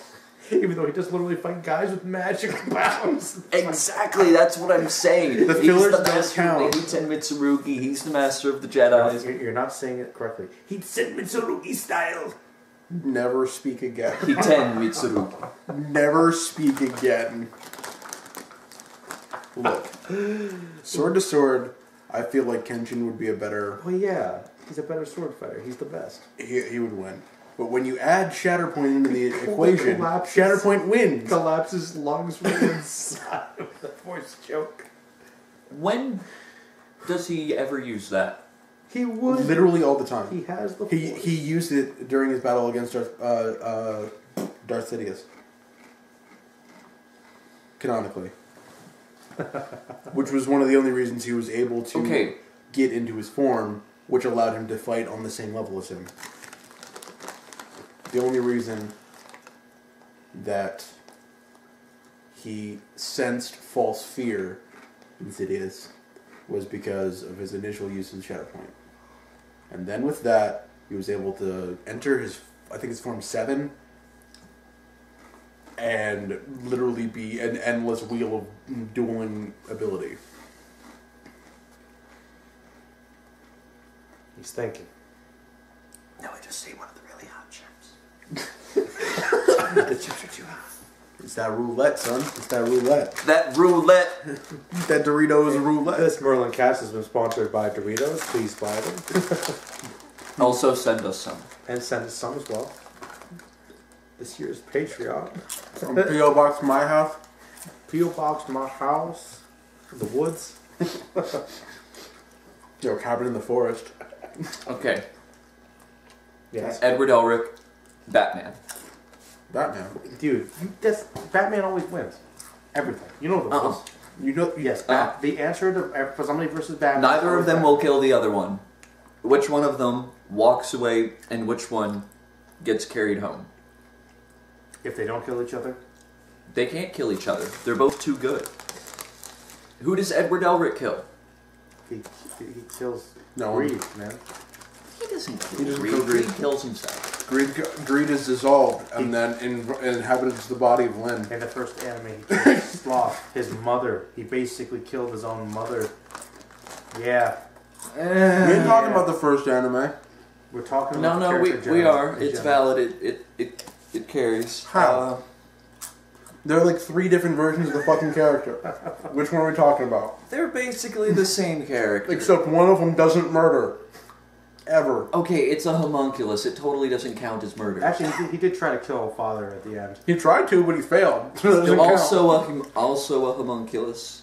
Even though he just literally fight guys with magic powers. Exactly, that's what I'm saying. The He's fillers the don't master count. of Ten Mitsurugi, he's the master of the Jedi. You're not saying it correctly. He's Sen Mitsurugi style. Never speak again. He Ten Mitsurugi. Never speak again. Look, sword to sword, I feel like Kenshin would be a better... Well, yeah. He's a better sword fighter. He's the best. He would win. But when you add Shatterpoint into the equation, Collapses. Shatterpoint wins. Collapses lungs from the inside of the force choke. When does he ever use that? He would. Literally all the time. He has the force. He used it during his battle against Darth Sidious. Canonically. Which was one of the only reasons he was able to get into his form, which allowed him to fight on the same level as him. The only reason that he sensed false fear in Sidious was because of his initial use of Shatterpoint. And then with that, he was able to enter his, I think it's Form 7, and literally be an endless wheel of dueling ability. He's thinking. No, I just say one of the really hot chips. The chips are too hot. It's that roulette, son. It's that roulette. That roulette. That Doritos roulette. This MerlinCast has been sponsored by Doritos. Please buy them. Also send us some. And send us some as well. This year's Patreon. From P.O. Box My House. P.O. Box my house. The woods. Yo, cabin in the forest. Okay. Yes. Edward Elric, Batman. Batman. Dude, Batman always wins. Everything. You know the rules. You know, Yes. The answer to for somebody versus Batman. Neither of them will kill the other one. Which one of them walks away and which one gets carried home? If they don't kill each other. They can't kill each other. They're both too good. Who does Edward Elric kill? He kills No. Greed, man. He doesn't kill He doesn't Greed. kill Greed. Greed kills himself. Greed is dissolved and then inhabits the body of Lynn. In the first anime, he killed Sloth, his mother. He basically killed his own mother. Yeah. We ain't talking about the first anime. We're talking about No, the we character are. in It's general. valid. It carries. How? There are like 3 different versions of the fucking character. Which one are we talking about? They're basically the same character. Except one of them doesn't murder. Ever. Okay, it's a homunculus. It totally doesn't count as murder. Actually, he did try to kill a father at the end. He tried to, but he failed. So it doesn't count. Also a homunculus.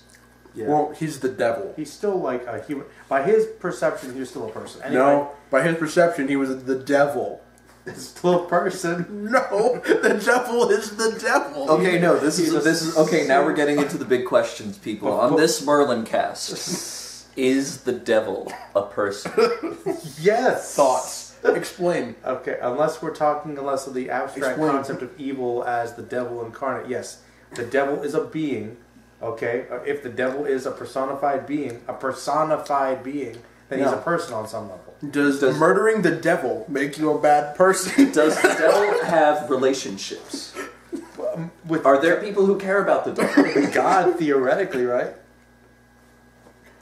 Yeah. Well, he's the devil. He's still like a human. By his perception, he was still a person. Anyway, No, by his perception, he was the devil. It's still a person. No, the devil is the devil. Okay, no, this is okay. Now we're getting into the big questions, people. On this MerlinCast, is the devil a person? Yes. Thoughts. Explain. Okay, unless we're talking less of the abstract concept of evil as the devil incarnate. Yes, the devil is a being. Okay, if the devil is a personified being, then he's a person on some level. Does murdering the devil make you a bad person? Does the devil have relationships? Are there people who care about the devil? With God, theoretically, right?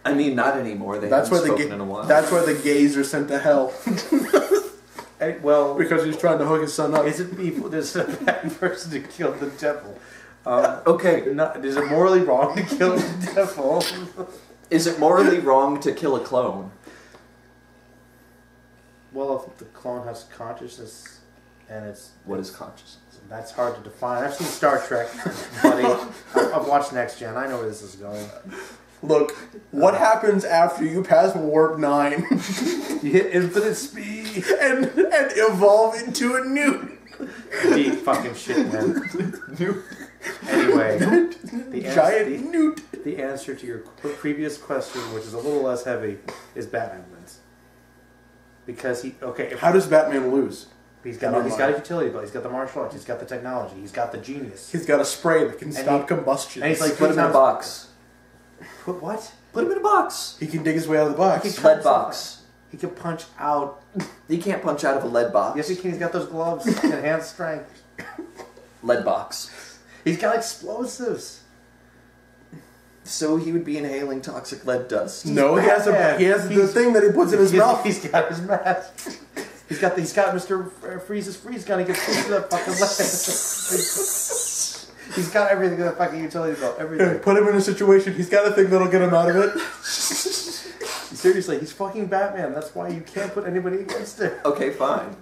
I mean, not anymore. They That's why haven't spoken in a while. That's why the gays are sent to hell. Well, because he's trying to hook his son up. Is it people? Is it a bad person to kill the devil? Okay. Is it morally wrong to kill the devil? Is it morally wrong to kill a clone? Well, if the clone has consciousness and it's... What is consciousness? That's hard to define. I've seen Star Trek, buddy. I've watched Next Gen. I know where this is going. Look, what happens after you pass Warp 9? You hit infinite speed and evolve into a newt. Deep fucking shit, man. Anyway, the answer to your previous question, which is a little less heavy, is Batman wins. Because how does Batman lose? He's got a utility belt. He's got the martial arts. He's got the technology. He's got the genius. He's got a spray that can stop combustion. And he's like, put him in a box. Put what? Put him in a box. He can dig his way out of the box. Lead box. He can punch out. He can't punch out of a lead box. Yes, he can. He's got those gloves. Enhanced strength. Lead box. He's got explosives. So he would be inhaling toxic lead dust. No, he has the thing that he puts in his mouth. He's got his mask. He's got Mr. Freeze's freeze gun. He can freeze that fucking lead. He's got everything in the fucking utility belt. Everything. Put him in a situation. He's got a thing that'll get him out of it. Seriously, he's fucking Batman. That's why you can't put anybody against him. Okay, fine.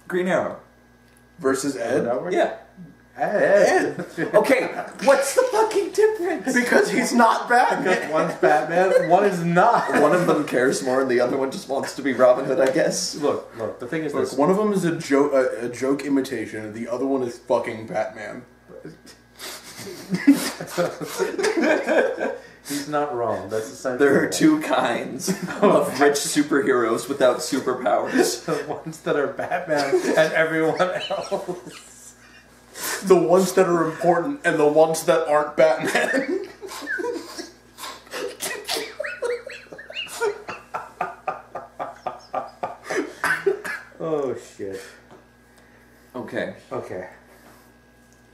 Green Arrow. Versus Ed? Yeah. Ed. Okay, what's the fucking difference? Because he's not Batman. Because one's Batman, one is not. One of them cares more, and the other one just wants to be Robin Hood, I guess. Look. The thing is, this. One of them is a joke imitation, and the other one is fucking Batman. He's not wrong. That's essentially. There are two kinds of rich superheroes without superpowers. The ones that are Batman and everyone else. The ones that are important and the ones that aren't Batman. Oh, shit. Okay.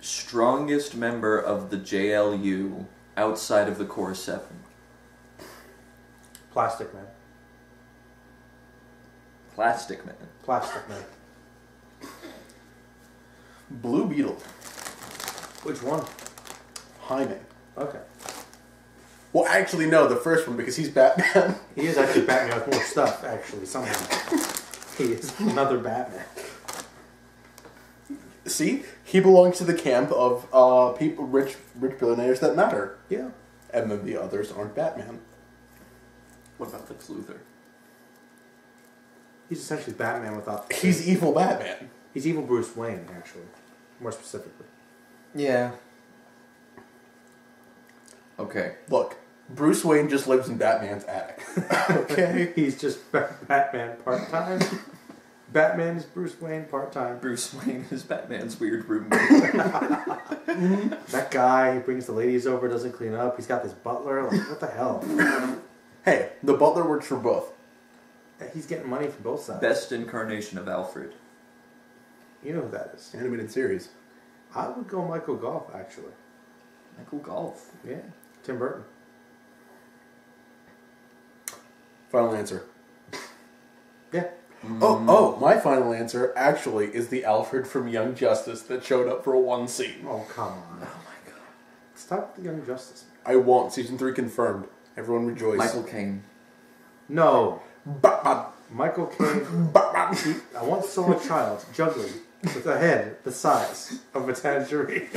Strongest member of the JLU outside of the Core 7. Plastic Man. Plastic Man. Plastic Man. Blue Beetle. Which one? Jaime. Okay. Well, actually, no, the first one, because he's Batman. He is actually Batman with more stuff, actually, somehow. He is another Batman. See? He belongs to the camp of people, rich billionaires that matter. Yeah. And then the others aren't Batman. What about Lex Luthor? He's essentially Batman without... He's evil Batman. He's evil Bruce Wayne, actually. More specifically. Yeah. Okay. Look, Bruce Wayne just lives in Batman's attic. Okay? He's just Batman part-time. Batman is Bruce Wayne part-time. Bruce Wayne is Batman's weird roommate. That guy, he brings the ladies over, doesn't clean up. He's got this butler. Like, what the hell? Hey, the butler works for both. He's getting money from both sides. Best incarnation of Alfred. You know who that is. Animated series. I would go Michael Goff, actually. Michael Golf. Yeah. Tim Burton. Final answer. Yeah. Oh, my final answer actually is the Alfred from Young Justice that showed up for one scene. Oh, come on. Oh, my God. Stop the Young Justice. I won't. Season 3 confirmed. Everyone rejoice. Michael Caine. No. Batman. Michael Caine. Batman. I once saw a child juggling with a head the size of a tangerine.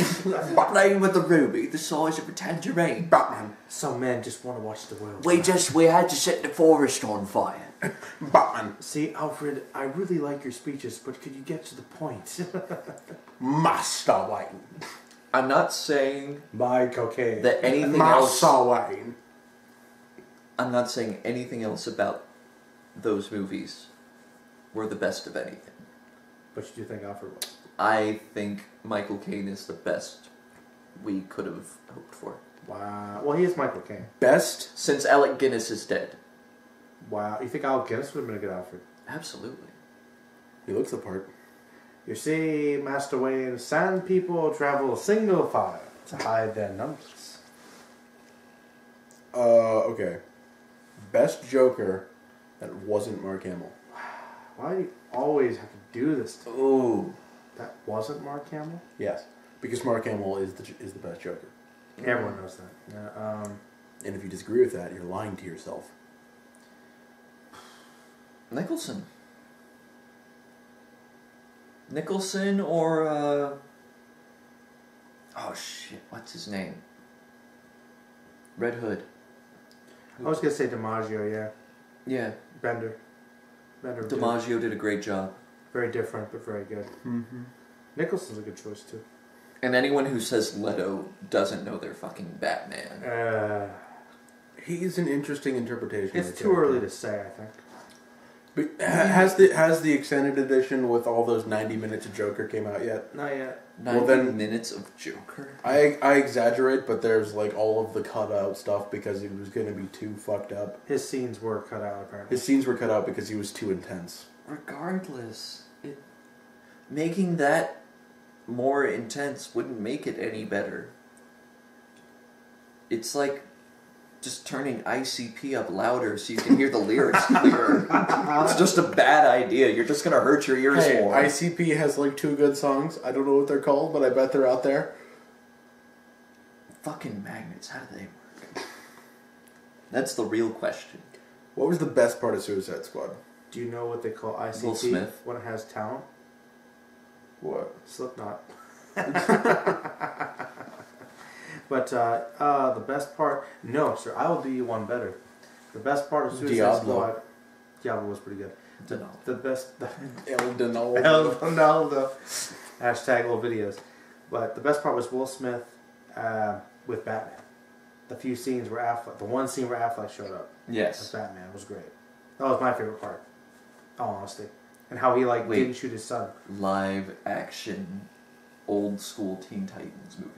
Playing with a ruby the size of a tangerine. Batman. Some men just want to watch the world. We had to set the forest on fire. Batman. See, Alfred, I really like your speeches, but could you get to the point? Master Wayne. I'm not saying Buy cocaine. that anything else. Master Wayne. I'm not saying anything else about those movies were the best of anything. But you do think Alfred was? I think Michael Caine is the best we could have hoped for. Wow. Well, he is Michael Caine. Best? Since Alec Guinness is dead. Wow. You think Alec Guinness would have been a good Alfred? Absolutely. He looks the part. You see, Master Wayne, sand people travel single file to hide their numbers. Okay. Best Joker that wasn't Mark Hamill. Why do you always have to do this? Ooh. That wasn't Mark Hamill? Yes. Because Mark Hamill is the best Joker. Everyone knows that. Yeah, And if you disagree with that, you're lying to yourself. Nicholson. Nicholson or, oh shit, what's his name? Red Hood. I was going to say DiMaggio, yeah. Yeah. Bender. DiMaggio did a great job. Very different, but very good. Mm-hmm. Nicholson's a good choice, too. And anyone who says Leto doesn't know their fucking Batman. He's an interesting interpretation. It's of the too character. early to say, I think. But has the extended edition with all those 90 minutes of Joker came out yet? Not yet. 90 minutes of Joker? I exaggerate, but there's like all of the cut out stuff because it was going to be too fucked up. His scenes were cut out, apparently. His scenes were cut out because he was too intense. Regardless, making that more intense wouldn't make it any better. It's like just turning ICP up louder so you can hear the lyrics clearer. It's just a bad idea. You're just going to hurt your ears Hey, more. ICP has like 2 good songs. I don't know what they're called, but I bet they're out there. Fucking magnets, how do they work? That's the real question. What was the best part of Suicide Squad? Do you know what they call ICP Will Smith. when it has talent? What? Slipknot. But the best part... No, sir, I will do you one better. The best part of Suicide Squad... Diablo was pretty good. The best... El Donaldo. El Donaldo. Hashtag old videos. But the best part was Will Smith with Batman. The few scenes where Affleck... The one scene where Affleck showed up. Yes. As Batman was great. That was my favorite part. All honesty. And how he didn't shoot his son. Live action, old school Teen Titans movie.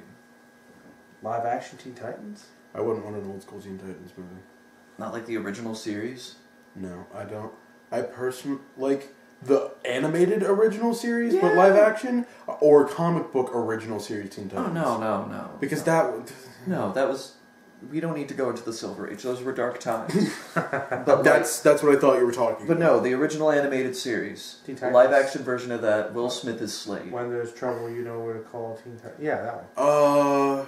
Live action Teen Titans? I wouldn't want an old school Teen Titans movie. Not like the original series? No, I don't. I personally like the animated original series, but Yeah. live action, or comic book original series Teen Oh, Titans. no. Because that would... No, that was... We don't need to go into the Silver Age. Those were dark times. But That's what I thought you were talking But about. no, the original animated series. Teen The Titans. live action version of that, Will Smith is Slade. When there's trouble, you know where to call Teen Titans. Yeah, that one.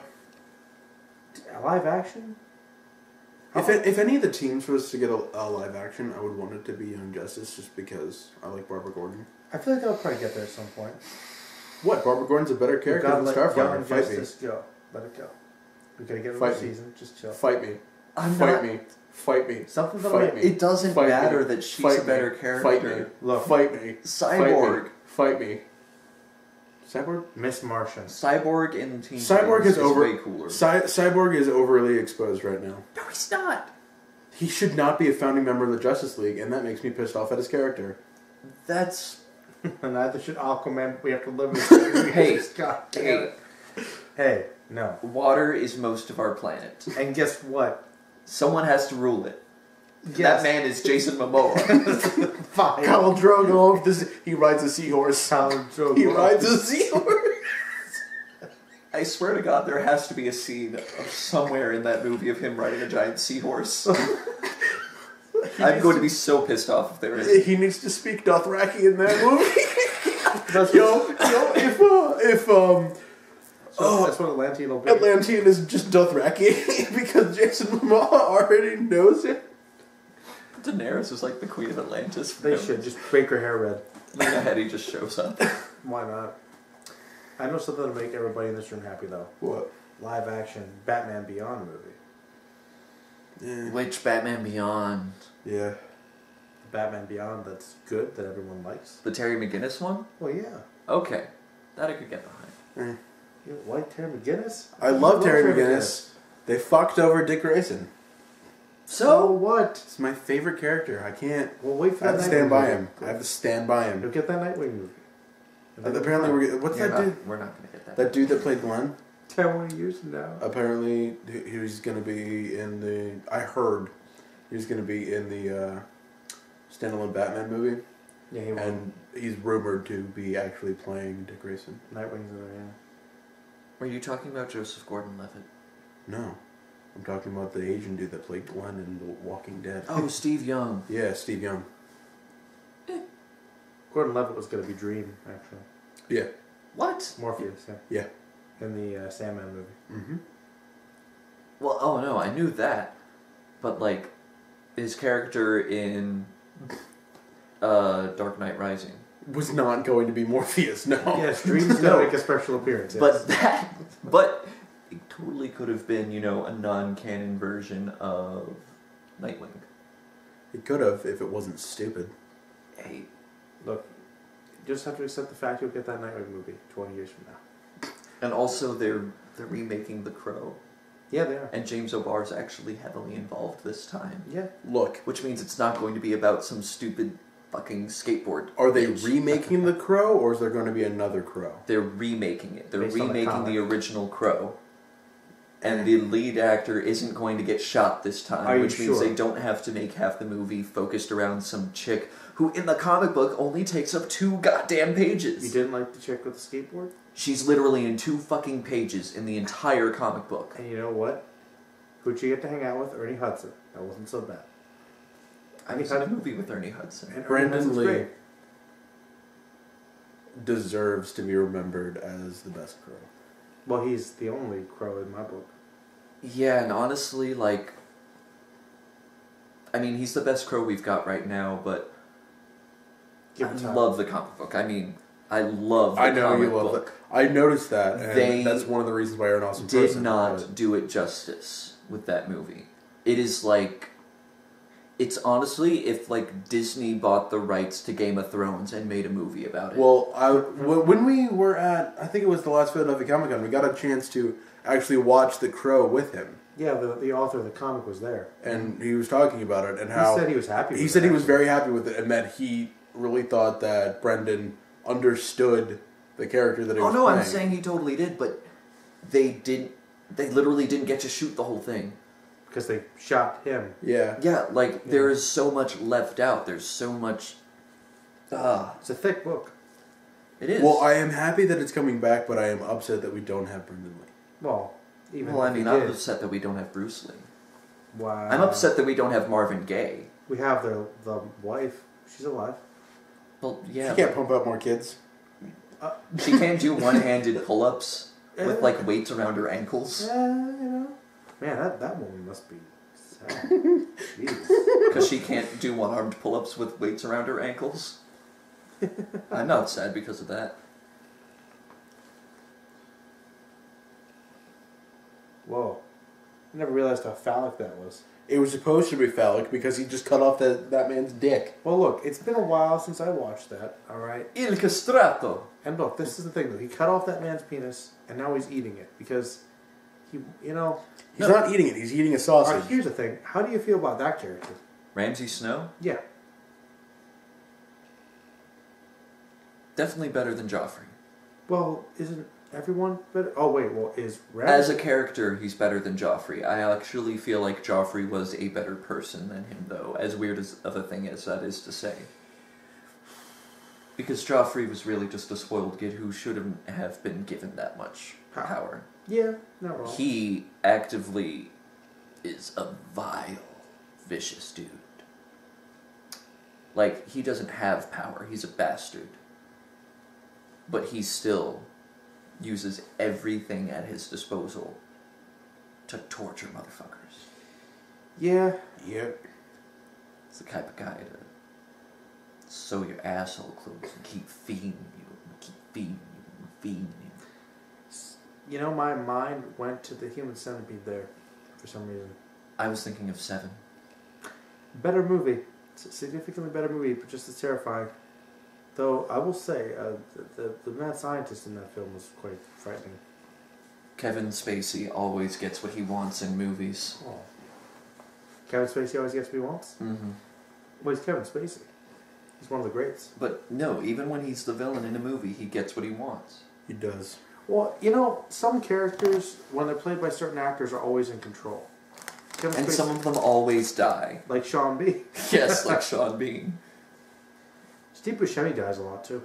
Live action? If any of the teams was to get a live action, I would want it to be Young Justice, just because I like Barbara Gordon. I feel like I'll probably get there at some point. What? Barbara Gordon's a better character than let Starfire. Young Fight me. Justice go. Let it go. We gotta get Fight another me. season. Just chill. Fight me. I'm Fight not- me. Fight me. Something that'll Fight make me. It doesn't Fight matter me. that she's Fight a better me. character. Fight me. Look. Fight me. Cyborg. Fight me. Cyborg? Miss Martian. Cyborg in Teen Cyborg Titans is over. way cooler. Cyborg is overly exposed right now. No, he's not. He should not be a founding member of the Justice League, and that makes me pissed off at his character. That's... And neither should Aquaman. We have to live with it. Hey. God damn Hey. it. Hey, no. Water is most of our planet. And guess what? Someone has to rule it. Yes. That man is Jason Momoa. Fine. Khal Drogo, he rides a seahorse. He rides a seahorse. I swear to God, there has to be a scene of somewhere in that movie of him riding a giant seahorse. I'm going to be so pissed off if there is. He needs to speak Dothraki in that movie. if That's what Atlantean will be. Atlantean is just Dothraki because Jason Momoa already knows it. Daenerys is like the queen of Atlantis. They should just break her hair red. Lena Headey just shows up. Why not? I know something to make everybody in this room happy, though. What? Live action Batman Beyond movie. Yeah. Which Batman Beyond? Yeah. Batman Beyond that's good, that everyone likes. The Terry McGinnis one? Well, yeah. Okay. That I could get behind. You don't like Terry McGinnis? I love Terry McGinnis. They fucked over Dick Grayson. So what? It's my favorite character. I can't. Well, wait for I that have to stand by movie. him. I have to stand by You'll him. get that Nightwing movie. Apparently, what's that dude? We're not going to get that. That dude that played Glenn? 10 years from now. Apparently, he was going to be in the. I heard he was going to be in the standalone Batman movie, Yeah, he won't. and he's rumored to be actually playing Dick Grayson. Nightwing's in there, yeah. Were you talking about Joseph Gordon-Levitt? No, I'm talking about the Asian dude that played Glenn in The Walking Dead. Oh, Steve Young. Yeah, Steve Young. Gordon Levitt was going to be Dream, actually. Yeah. What? Morpheus, yeah. Yeah. In the Sandman movie. Mm-hmm. Well, oh no, I knew that. But, like, his character in Dark Knight Rising. Was not going to be Morpheus, no. Yes, Dream's going to make a special appearance, yes. But it totally could have been, you know, a non-canon version of Nightwing. It could have if it wasn't stupid. Hey, Look, you just have to accept the fact you'll get that Nightwing movie 20 years from now. and also they're remaking The Crow. Yeah, they are. And James O'Barr's actually heavily involved this time. Yeah. Look, Which means it's not going to be about some stupid fucking skateboard. are they bitch. remaking The Crow, or is there going to be another Crow? They're remaking it. They're Based on the remaking comic. the original Crow. And the lead actor isn't going to get shot this time, Are you which means sure? they don't have to make half the movie focused around some chick who, in the comic book, only takes up 2 goddamn pages. You didn't like the chick with the skateboard? She's literally in 2 fucking pages in the entire comic book. And you know what? Who'd you get to hang out with? Ernie Hudson. That wasn't so bad. I was in a movie with Ernie Hudson. And Ernie Brandon Hudson's Lee great. deserves to be remembered as the best Crow. Well, he's the only Crow in my book. Yeah, and honestly, like... I mean, he's the best Crow we've got right now, but... Give I it time. love the comic book. I mean, I love the I know comic you love book. it. I noticed that, and They that's one of the reasons why you're an awesome Did person. not but- do it justice with that movie. It is like... It's honestly if, like, Disney bought the rights to Game of Thrones and made a movie about it. Well, when we were at, I think it was the last Philadelphia Comic Con, we got a chance to actually watch The Crow with him. Yeah, the author of the comic was there. And he was talking about it and how... He said he was happy with it. He said he was actually. very happy with it, and that he really thought that Brendan understood the character that he was playing. I'm saying he totally did, but they literally didn't get to shoot the whole thing. Because they shot him. Yeah. Yeah, like, there is so much left out. There's so much... It's a thick book. It is. Well, I am happy that it's coming back, but I am upset that we don't have Brendan Lee. Well, even Well, I if mean, we I'm did. upset that we don't have Bruce Lee. Wow. I'm upset that we don't have Marvin Gaye. We have the wife. She's alive. Well, yeah, She can't pump out more kids. she can't do one-handed pull-ups with, like, weights around her ankles. Yeah, you know. Man, that woman must be sad. Jesus. Because she can't do one-armed pull-ups with weights around her ankles. I'm not sad because of that. Whoa. I never realized how phallic that was. It was supposed to be phallic because he just cut off that man's dick. Well, look, it's been a while since I watched that, alright? Il castrato. And look, this is the thing, though. He cut off that man's penis, and now he's eating it. Because, he, you know... He's not eating it, he's eating a sausage. Here's the thing. How do you feel about that character? Ramsay Snow? Yeah. Definitely better than Joffrey. Well, isn't everyone better? Oh, wait, well, is Ramsay... As a character, he's better than Joffrey. I actually feel like Joffrey was a better person than him, though, as weird as of a thing as that is to say. Because Joffrey was really just a spoiled kid who shouldn't have been given that much power. Yeah, not wrong. He actively is a vile, vicious dude. Like, he doesn't have power. He's a bastard. But he still uses everything at his disposal to torture motherfuckers. Yeah. Yep. It's the type of guy to sew your asshole closed and keep feeding you, and keep feeding you, and feeding you. You know, my mind went to the Human Centipede there, for some reason. I was thinking of Seven. Better movie. It's a significantly better movie, but just as terrifying. Though, I will say, the mad scientist in that film was quite frightening. Kevin Spacey always gets what he wants in movies. Oh. Kevin Spacey always gets what he wants? Mm-hmm. Well, he's Kevin Spacey. He's one of the greats. But no, even when he's the villain in a movie, he gets what he wants. He does. Well, you know, some characters, when they're played by certain actors, are always in control. Kevin And Spacey, some of them always die. like Sean B. Yes, like Sean Bean. Steve Buscemi dies a lot, too.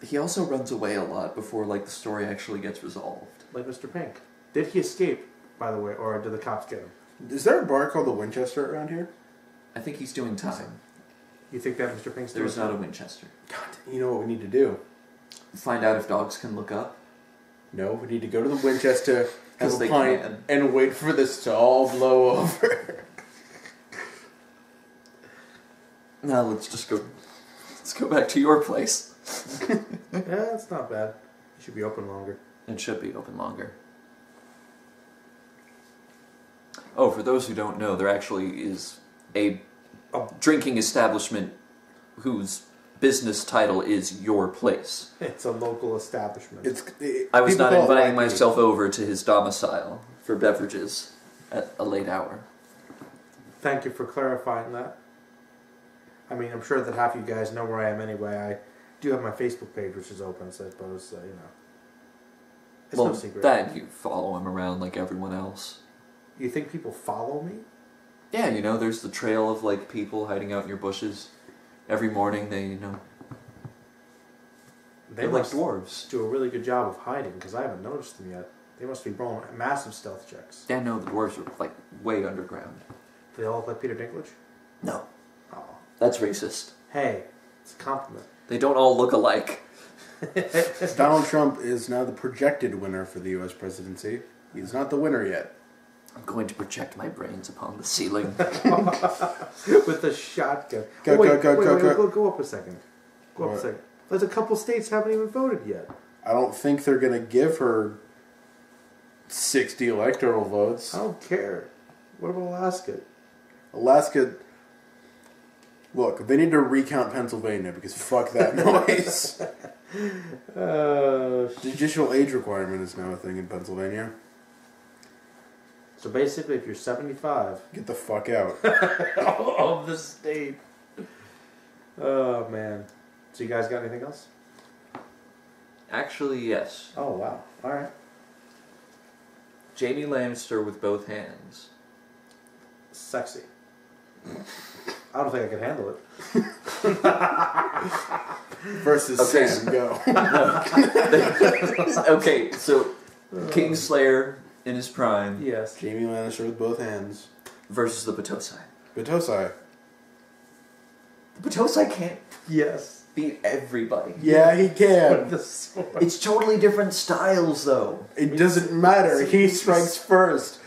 He also runs away a lot before like the story actually gets resolved. Like Mr. Pink. Did he escape, by the way, or did the cops get him? Is there a bar called the Winchester around here? I think he's doing time. You think that Mr. Pink's There's doing not a something? Winchester. God, you know what we need to do? Find out if dogs can look up. No, we need to go to the Winchester, have 'Cause a they pint, can. and wait for this to all blow over. No, let's just go. Let's go back to your place. Yeah, it's not bad. It should be open longer. It should be open longer. Oh, for those who don't know, there actually is a drinking establishment whose business title is Your Place. It's a local establishment. I was people not call it inviting YP. myself over to his domicile for beverages at a late hour. Thank you for clarifying that. I mean, I'm sure that half of you guys know where I am anyway. I do have my Facebook page, which is open, so I suppose, you know. It's Well, no secret. that you follow him around like everyone else. You think people follow me? Yeah, you know, there's the trail of like people hiding out in your bushes. Every morning they, you know, They they're like must dwarves. do a really good job of hiding, because I haven't noticed them yet. They must be rolling massive stealth checks. Yeah, no, the dwarves are like way underground. Do they all look like Peter Dinklage? No, Oh. that's racist. Hey, it's a compliment. They don't all look alike. Donald Trump is now the projected winner for the U.S. presidency. He's not the winner yet. I'm going to project my brains upon the ceiling. With the shotgun. Go, Oh, wait, go, wait, go, wait, go. go up a second. Go up a What? second. There's a couple states haven't even voted yet. I don't think they're going to give her 60 electoral votes. I don't care. What about Alaska? Alaska... Look, they need to recount Pennsylvania because fuck that noise. Judicial age requirement is now a thing in Pennsylvania. So basically, if you're 75 Get the fuck out. of the state. Oh, man. So you guys got anything else? Actually, yes. Oh, wow. All right. Jaime Lannister with both hands. Sexy. I don't think I can handle it. Versus Okay. Sam, go. Okay, so Kingslayer in his prime Yes. Jaime Lannister with both hands. versus the Batosai. Batosai. The Batosai can't Yes. beat everybody. Yeah, he can. The sword. It's totally different styles, though. It doesn't matter. He strikes first.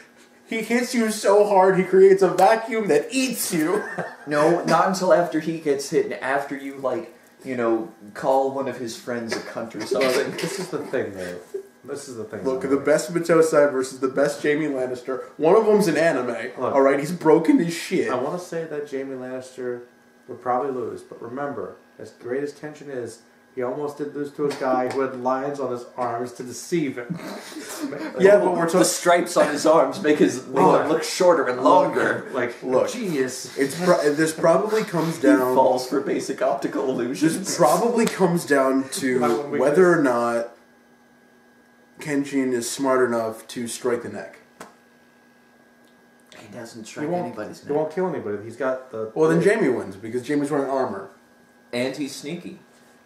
He hits you so hard, he creates a vacuum that eats you. No, not until after he gets hit and after you, like, you know, call one of his friends a cunt or something. This is the thing, though. This is the thing. Look, the best Batosai versus the best Jaime Lannister. One of them's an anime. Look. Alright, he's broken as shit. I want to say that Jaime Lannister would probably lose, but remember, as great as Kenshin is, he almost did lose to a guy who had lions on his arms to deceive him. Yeah, but we're The talking... stripes on his arms make him look shorter and longer. Like, Look. genius. This probably comes He down... falls for basic optical illusions. This probably comes down to My one weakness. whether or not Kenshin is smart enough to strike the neck. He doesn't He strike won't, anybody's he neck. won't kill anybody. He's got the... Well, then Jaime wins, because Jaime's wearing armor. And he's sneaky.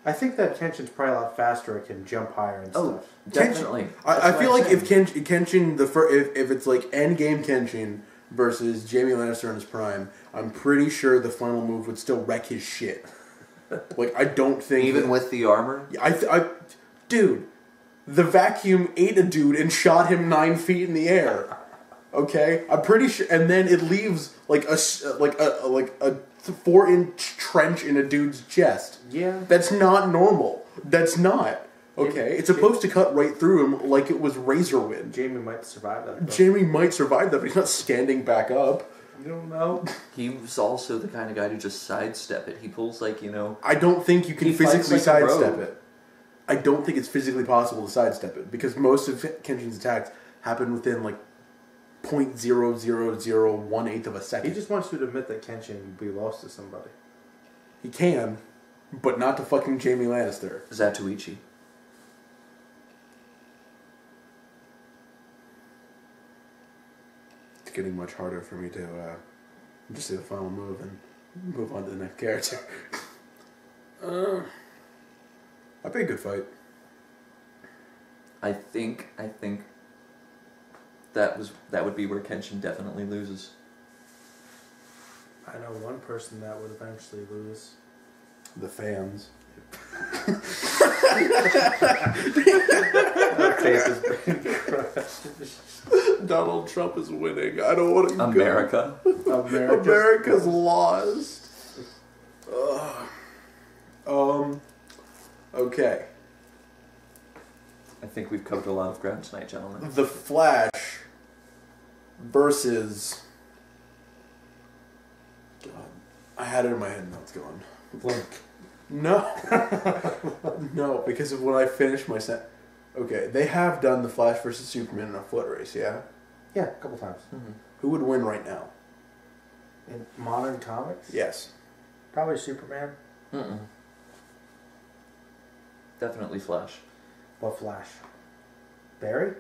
I think that Kenshin's probably a lot faster. It can jump higher and Oh, stuff. definitely. I That's feel what like I'm if saying. Kenshin, if it's like endgame Kenshin versus Jaime Lannister in his prime, I'm pretty sure the final move would still wreck his shit. Like, I don't think... Even that- with the armor? Dude, the vacuum ate a dude and shot him 9 feet in the air. Okay? I'm pretty sure... And then it leaves, like a 4-inch trench in a dude's chest. Yeah. That's not normal. That's not. Okay? It's supposed to cut right through him like it was razor wind. Jaime might survive that. Though. Jaime might survive that, but he's not standing back up. You don't know? He was also the kind of guy to just sidestep it. He pulls like, I don't think you can He fights physically like a sidestep rogue. it. I don't think it's physically possible to sidestep it because most of Kenshin's attacks happen within like 0.0001/8 of a second. He just wants you to admit that Kenshin would be lost to somebody. He can, but not to fucking Jaime Lannister. Zatoichi. It's getting much harder for me to just say the final move and move on to the next character. That'd be a good fight. I think that would be where Kenshin definitely loses. I know one person that would eventually lose. The fans. Donald Trump is winning. I don't want to America. go. America's lost. Okay. I think we've covered a lot of ground tonight, gentlemen. The Flash versus... God. I had it in my head, now it's gone. Blink. No. No, because of when I finished my set. Okay, they have done the Flash versus Superman in a foot race, yeah? Yeah, a couple times. Mm-hmm. Who would win right now? In modern comics? Yes. Probably Superman. Mm-mm. Definitely Flash. What Flash? Barry?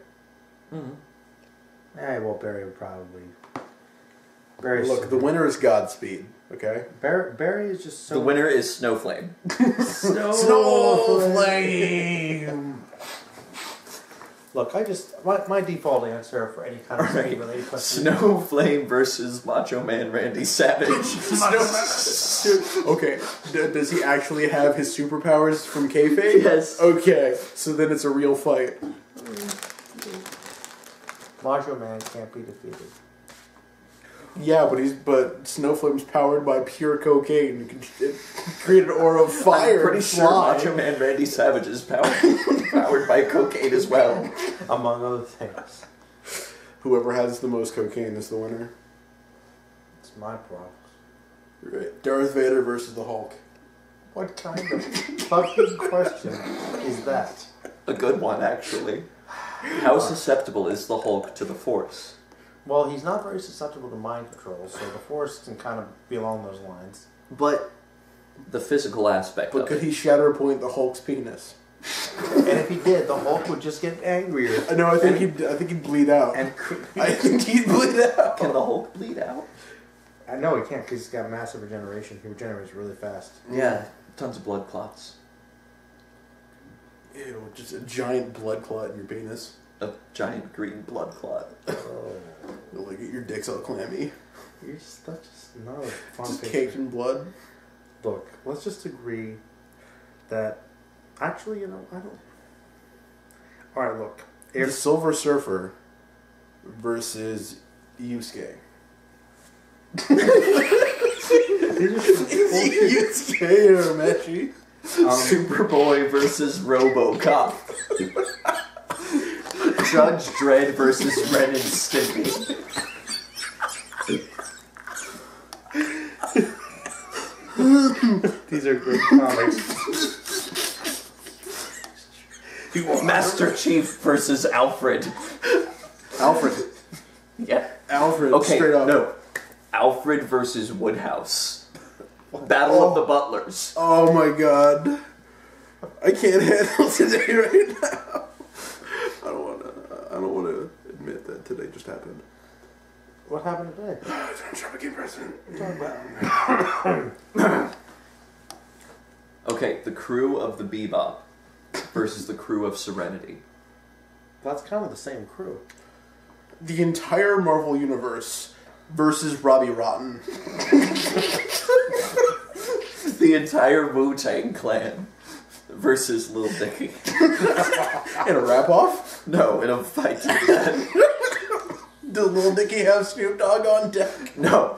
Mm-hmm. Well, Barry would probably... Barry's Look, the winner is Godspeed, okay? Barry is just so... The winner is Snowflame. Snowflame! Look, my default answer for any kind of related question... Snowflame versus Macho Man Randy Savage. Okay, does he actually have his superpowers from kayfabe? Yes. Okay, so then it's a real fight. Macho Man can't be defeated. Yeah, but Snowflame's powered by pure cocaine. It can create an aura of fire. I'm pretty and sure fly. Macho Man Randy Savage is powered by cocaine as well. Among other things. Whoever has the most cocaine is the winner. It's my problem. Right. Darth Vader versus the Hulk. What kind of fucking question is that? A good one, actually. How susceptible is the Hulk to the Force? Well, he's not very susceptible to mind control, so the Force can kind of be along those lines. But the physical aspect But of could it. he shatter point the Hulk's penis? And if he did, the Hulk would just get angrier. No, I think he'd bleed out. And I think he'd bleed out. Can the Hulk bleed out? I know he can't because he's got massive regeneration. He regenerates really fast. Yeah, tons of blood clots. Ew, just a giant blood clot in your penis. A giant green blood clot. Oh. Like your dick's all clammy. That's just not a fun Just picture. caked in blood. Look, let's just agree that actually, I don't. Alright, look. The Silver Surfer versus Yusuke. Yusuke or Meshi? Superboy versus RoboCop. Judge Dredd versus Ren and Stimpy. These are great comics. Master Chief versus Alfred. Alfred. Yeah. Alfred, Okay, straight up. no. Alfred versus Woodhouse. Battle of the Butlers. Oh my god. I can't handle today right now. I don't want to admit that today just happened. What happened today? Donald Trump became president. Okay, the crew of the Bebop versus the crew of Serenity. That's kind of the same crew. The entire Marvel Universe versus Robbie Rotten. The entire Wu-Tang Clan versus Lil Dicky. In a wrap-off? No, in a fight to the death. Does Lil Dicky have Snoop Dogg on deck? No,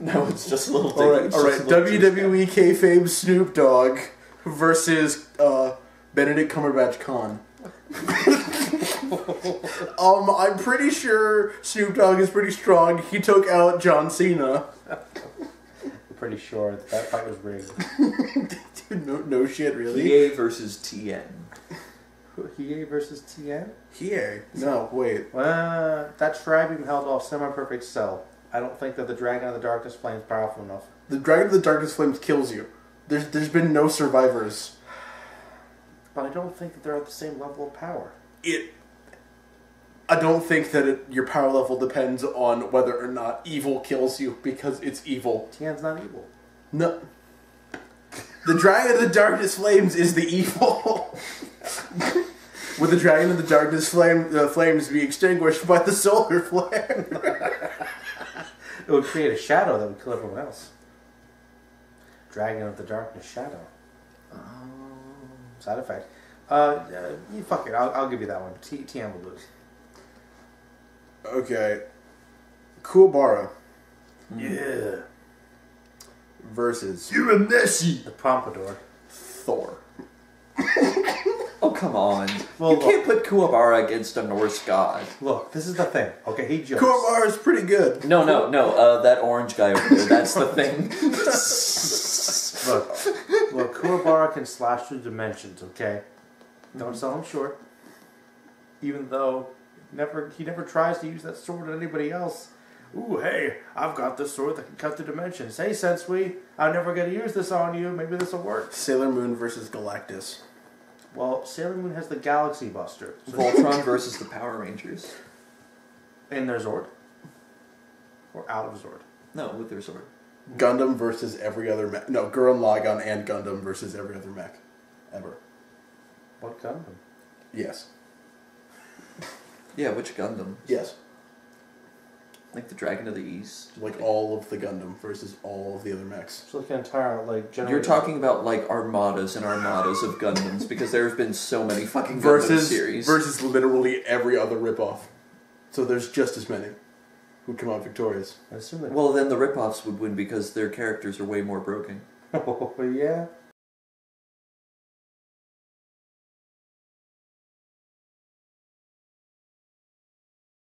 it's just Lil Dicky. Alright. WWE kayfabe Snoop Dogg versus Benedict Cumberbatch Khan. I'm pretty sure Snoop Dogg is pretty strong. He took out John Cena. I'm pretty sure that fight was rigged. Dude, no shit, really? Hiei versus Tien. Hiei versus Tien? Hiei? No, wait. That tri-beam held off semi-perfect cell. I don't think that the Dragon of the Darkness Flame is powerful enough. The Dragon of the Darkness Flames kills you. There's been no survivors. But I don't think that they're at the same level of power. I don't think that your power level depends on whether or not evil kills you, because it's evil. Tien's not evil. No. The Dragon of the Darkness Flames is the evil. Would the Dragon of the Darkness Flames be extinguished by the solar flare? It would create a shadow that would kill everyone else. Dragon of the Darkness Shadow. Side effect. Fuck it. I'll give you that one. Tien will lose. Okay. Kuwabara Yeah. versus You're a Messi! The Pompadour. Thor. Oh, come on. Well, you can't put Kuwabara against a Norse god. Look, this is the thing. Okay, he jokes. Kuwabara is pretty good. No, that orange guy over there, that's the thing. Look, Kuwabara can slash through dimensions, okay? Don't sell him short. Even though he never tries to use that sword on anybody else. Ooh, hey, I've got this sword that can cut through dimensions. Hey, Sensui, I'm never going to use this on you. Maybe this will work. Sailor Moon versus Galactus. Well, Sailor Moon has the Galaxy Buster. So Voltron versus the Power Rangers. in their Zord. Or out of Zord. No, with their sword. Gundam versus every other mech. No, Gurren Lagann and Gundam versus every other mech. Ever. What Gundam? Yes. Yeah, which Gundam? Yes. Like the Dragon of the East? Like all of the Gundam versus all of the other mechs. It's like an entire, like, generation. You're talking about, like, armadas and armadas of Gundams, because there have been so many fucking Gundam Versus series. versus literally every other ripoff. So there's just as many who come out victorious. I assume that. Well, then the ripoffs would win because their characters are way more broken. Oh, yeah?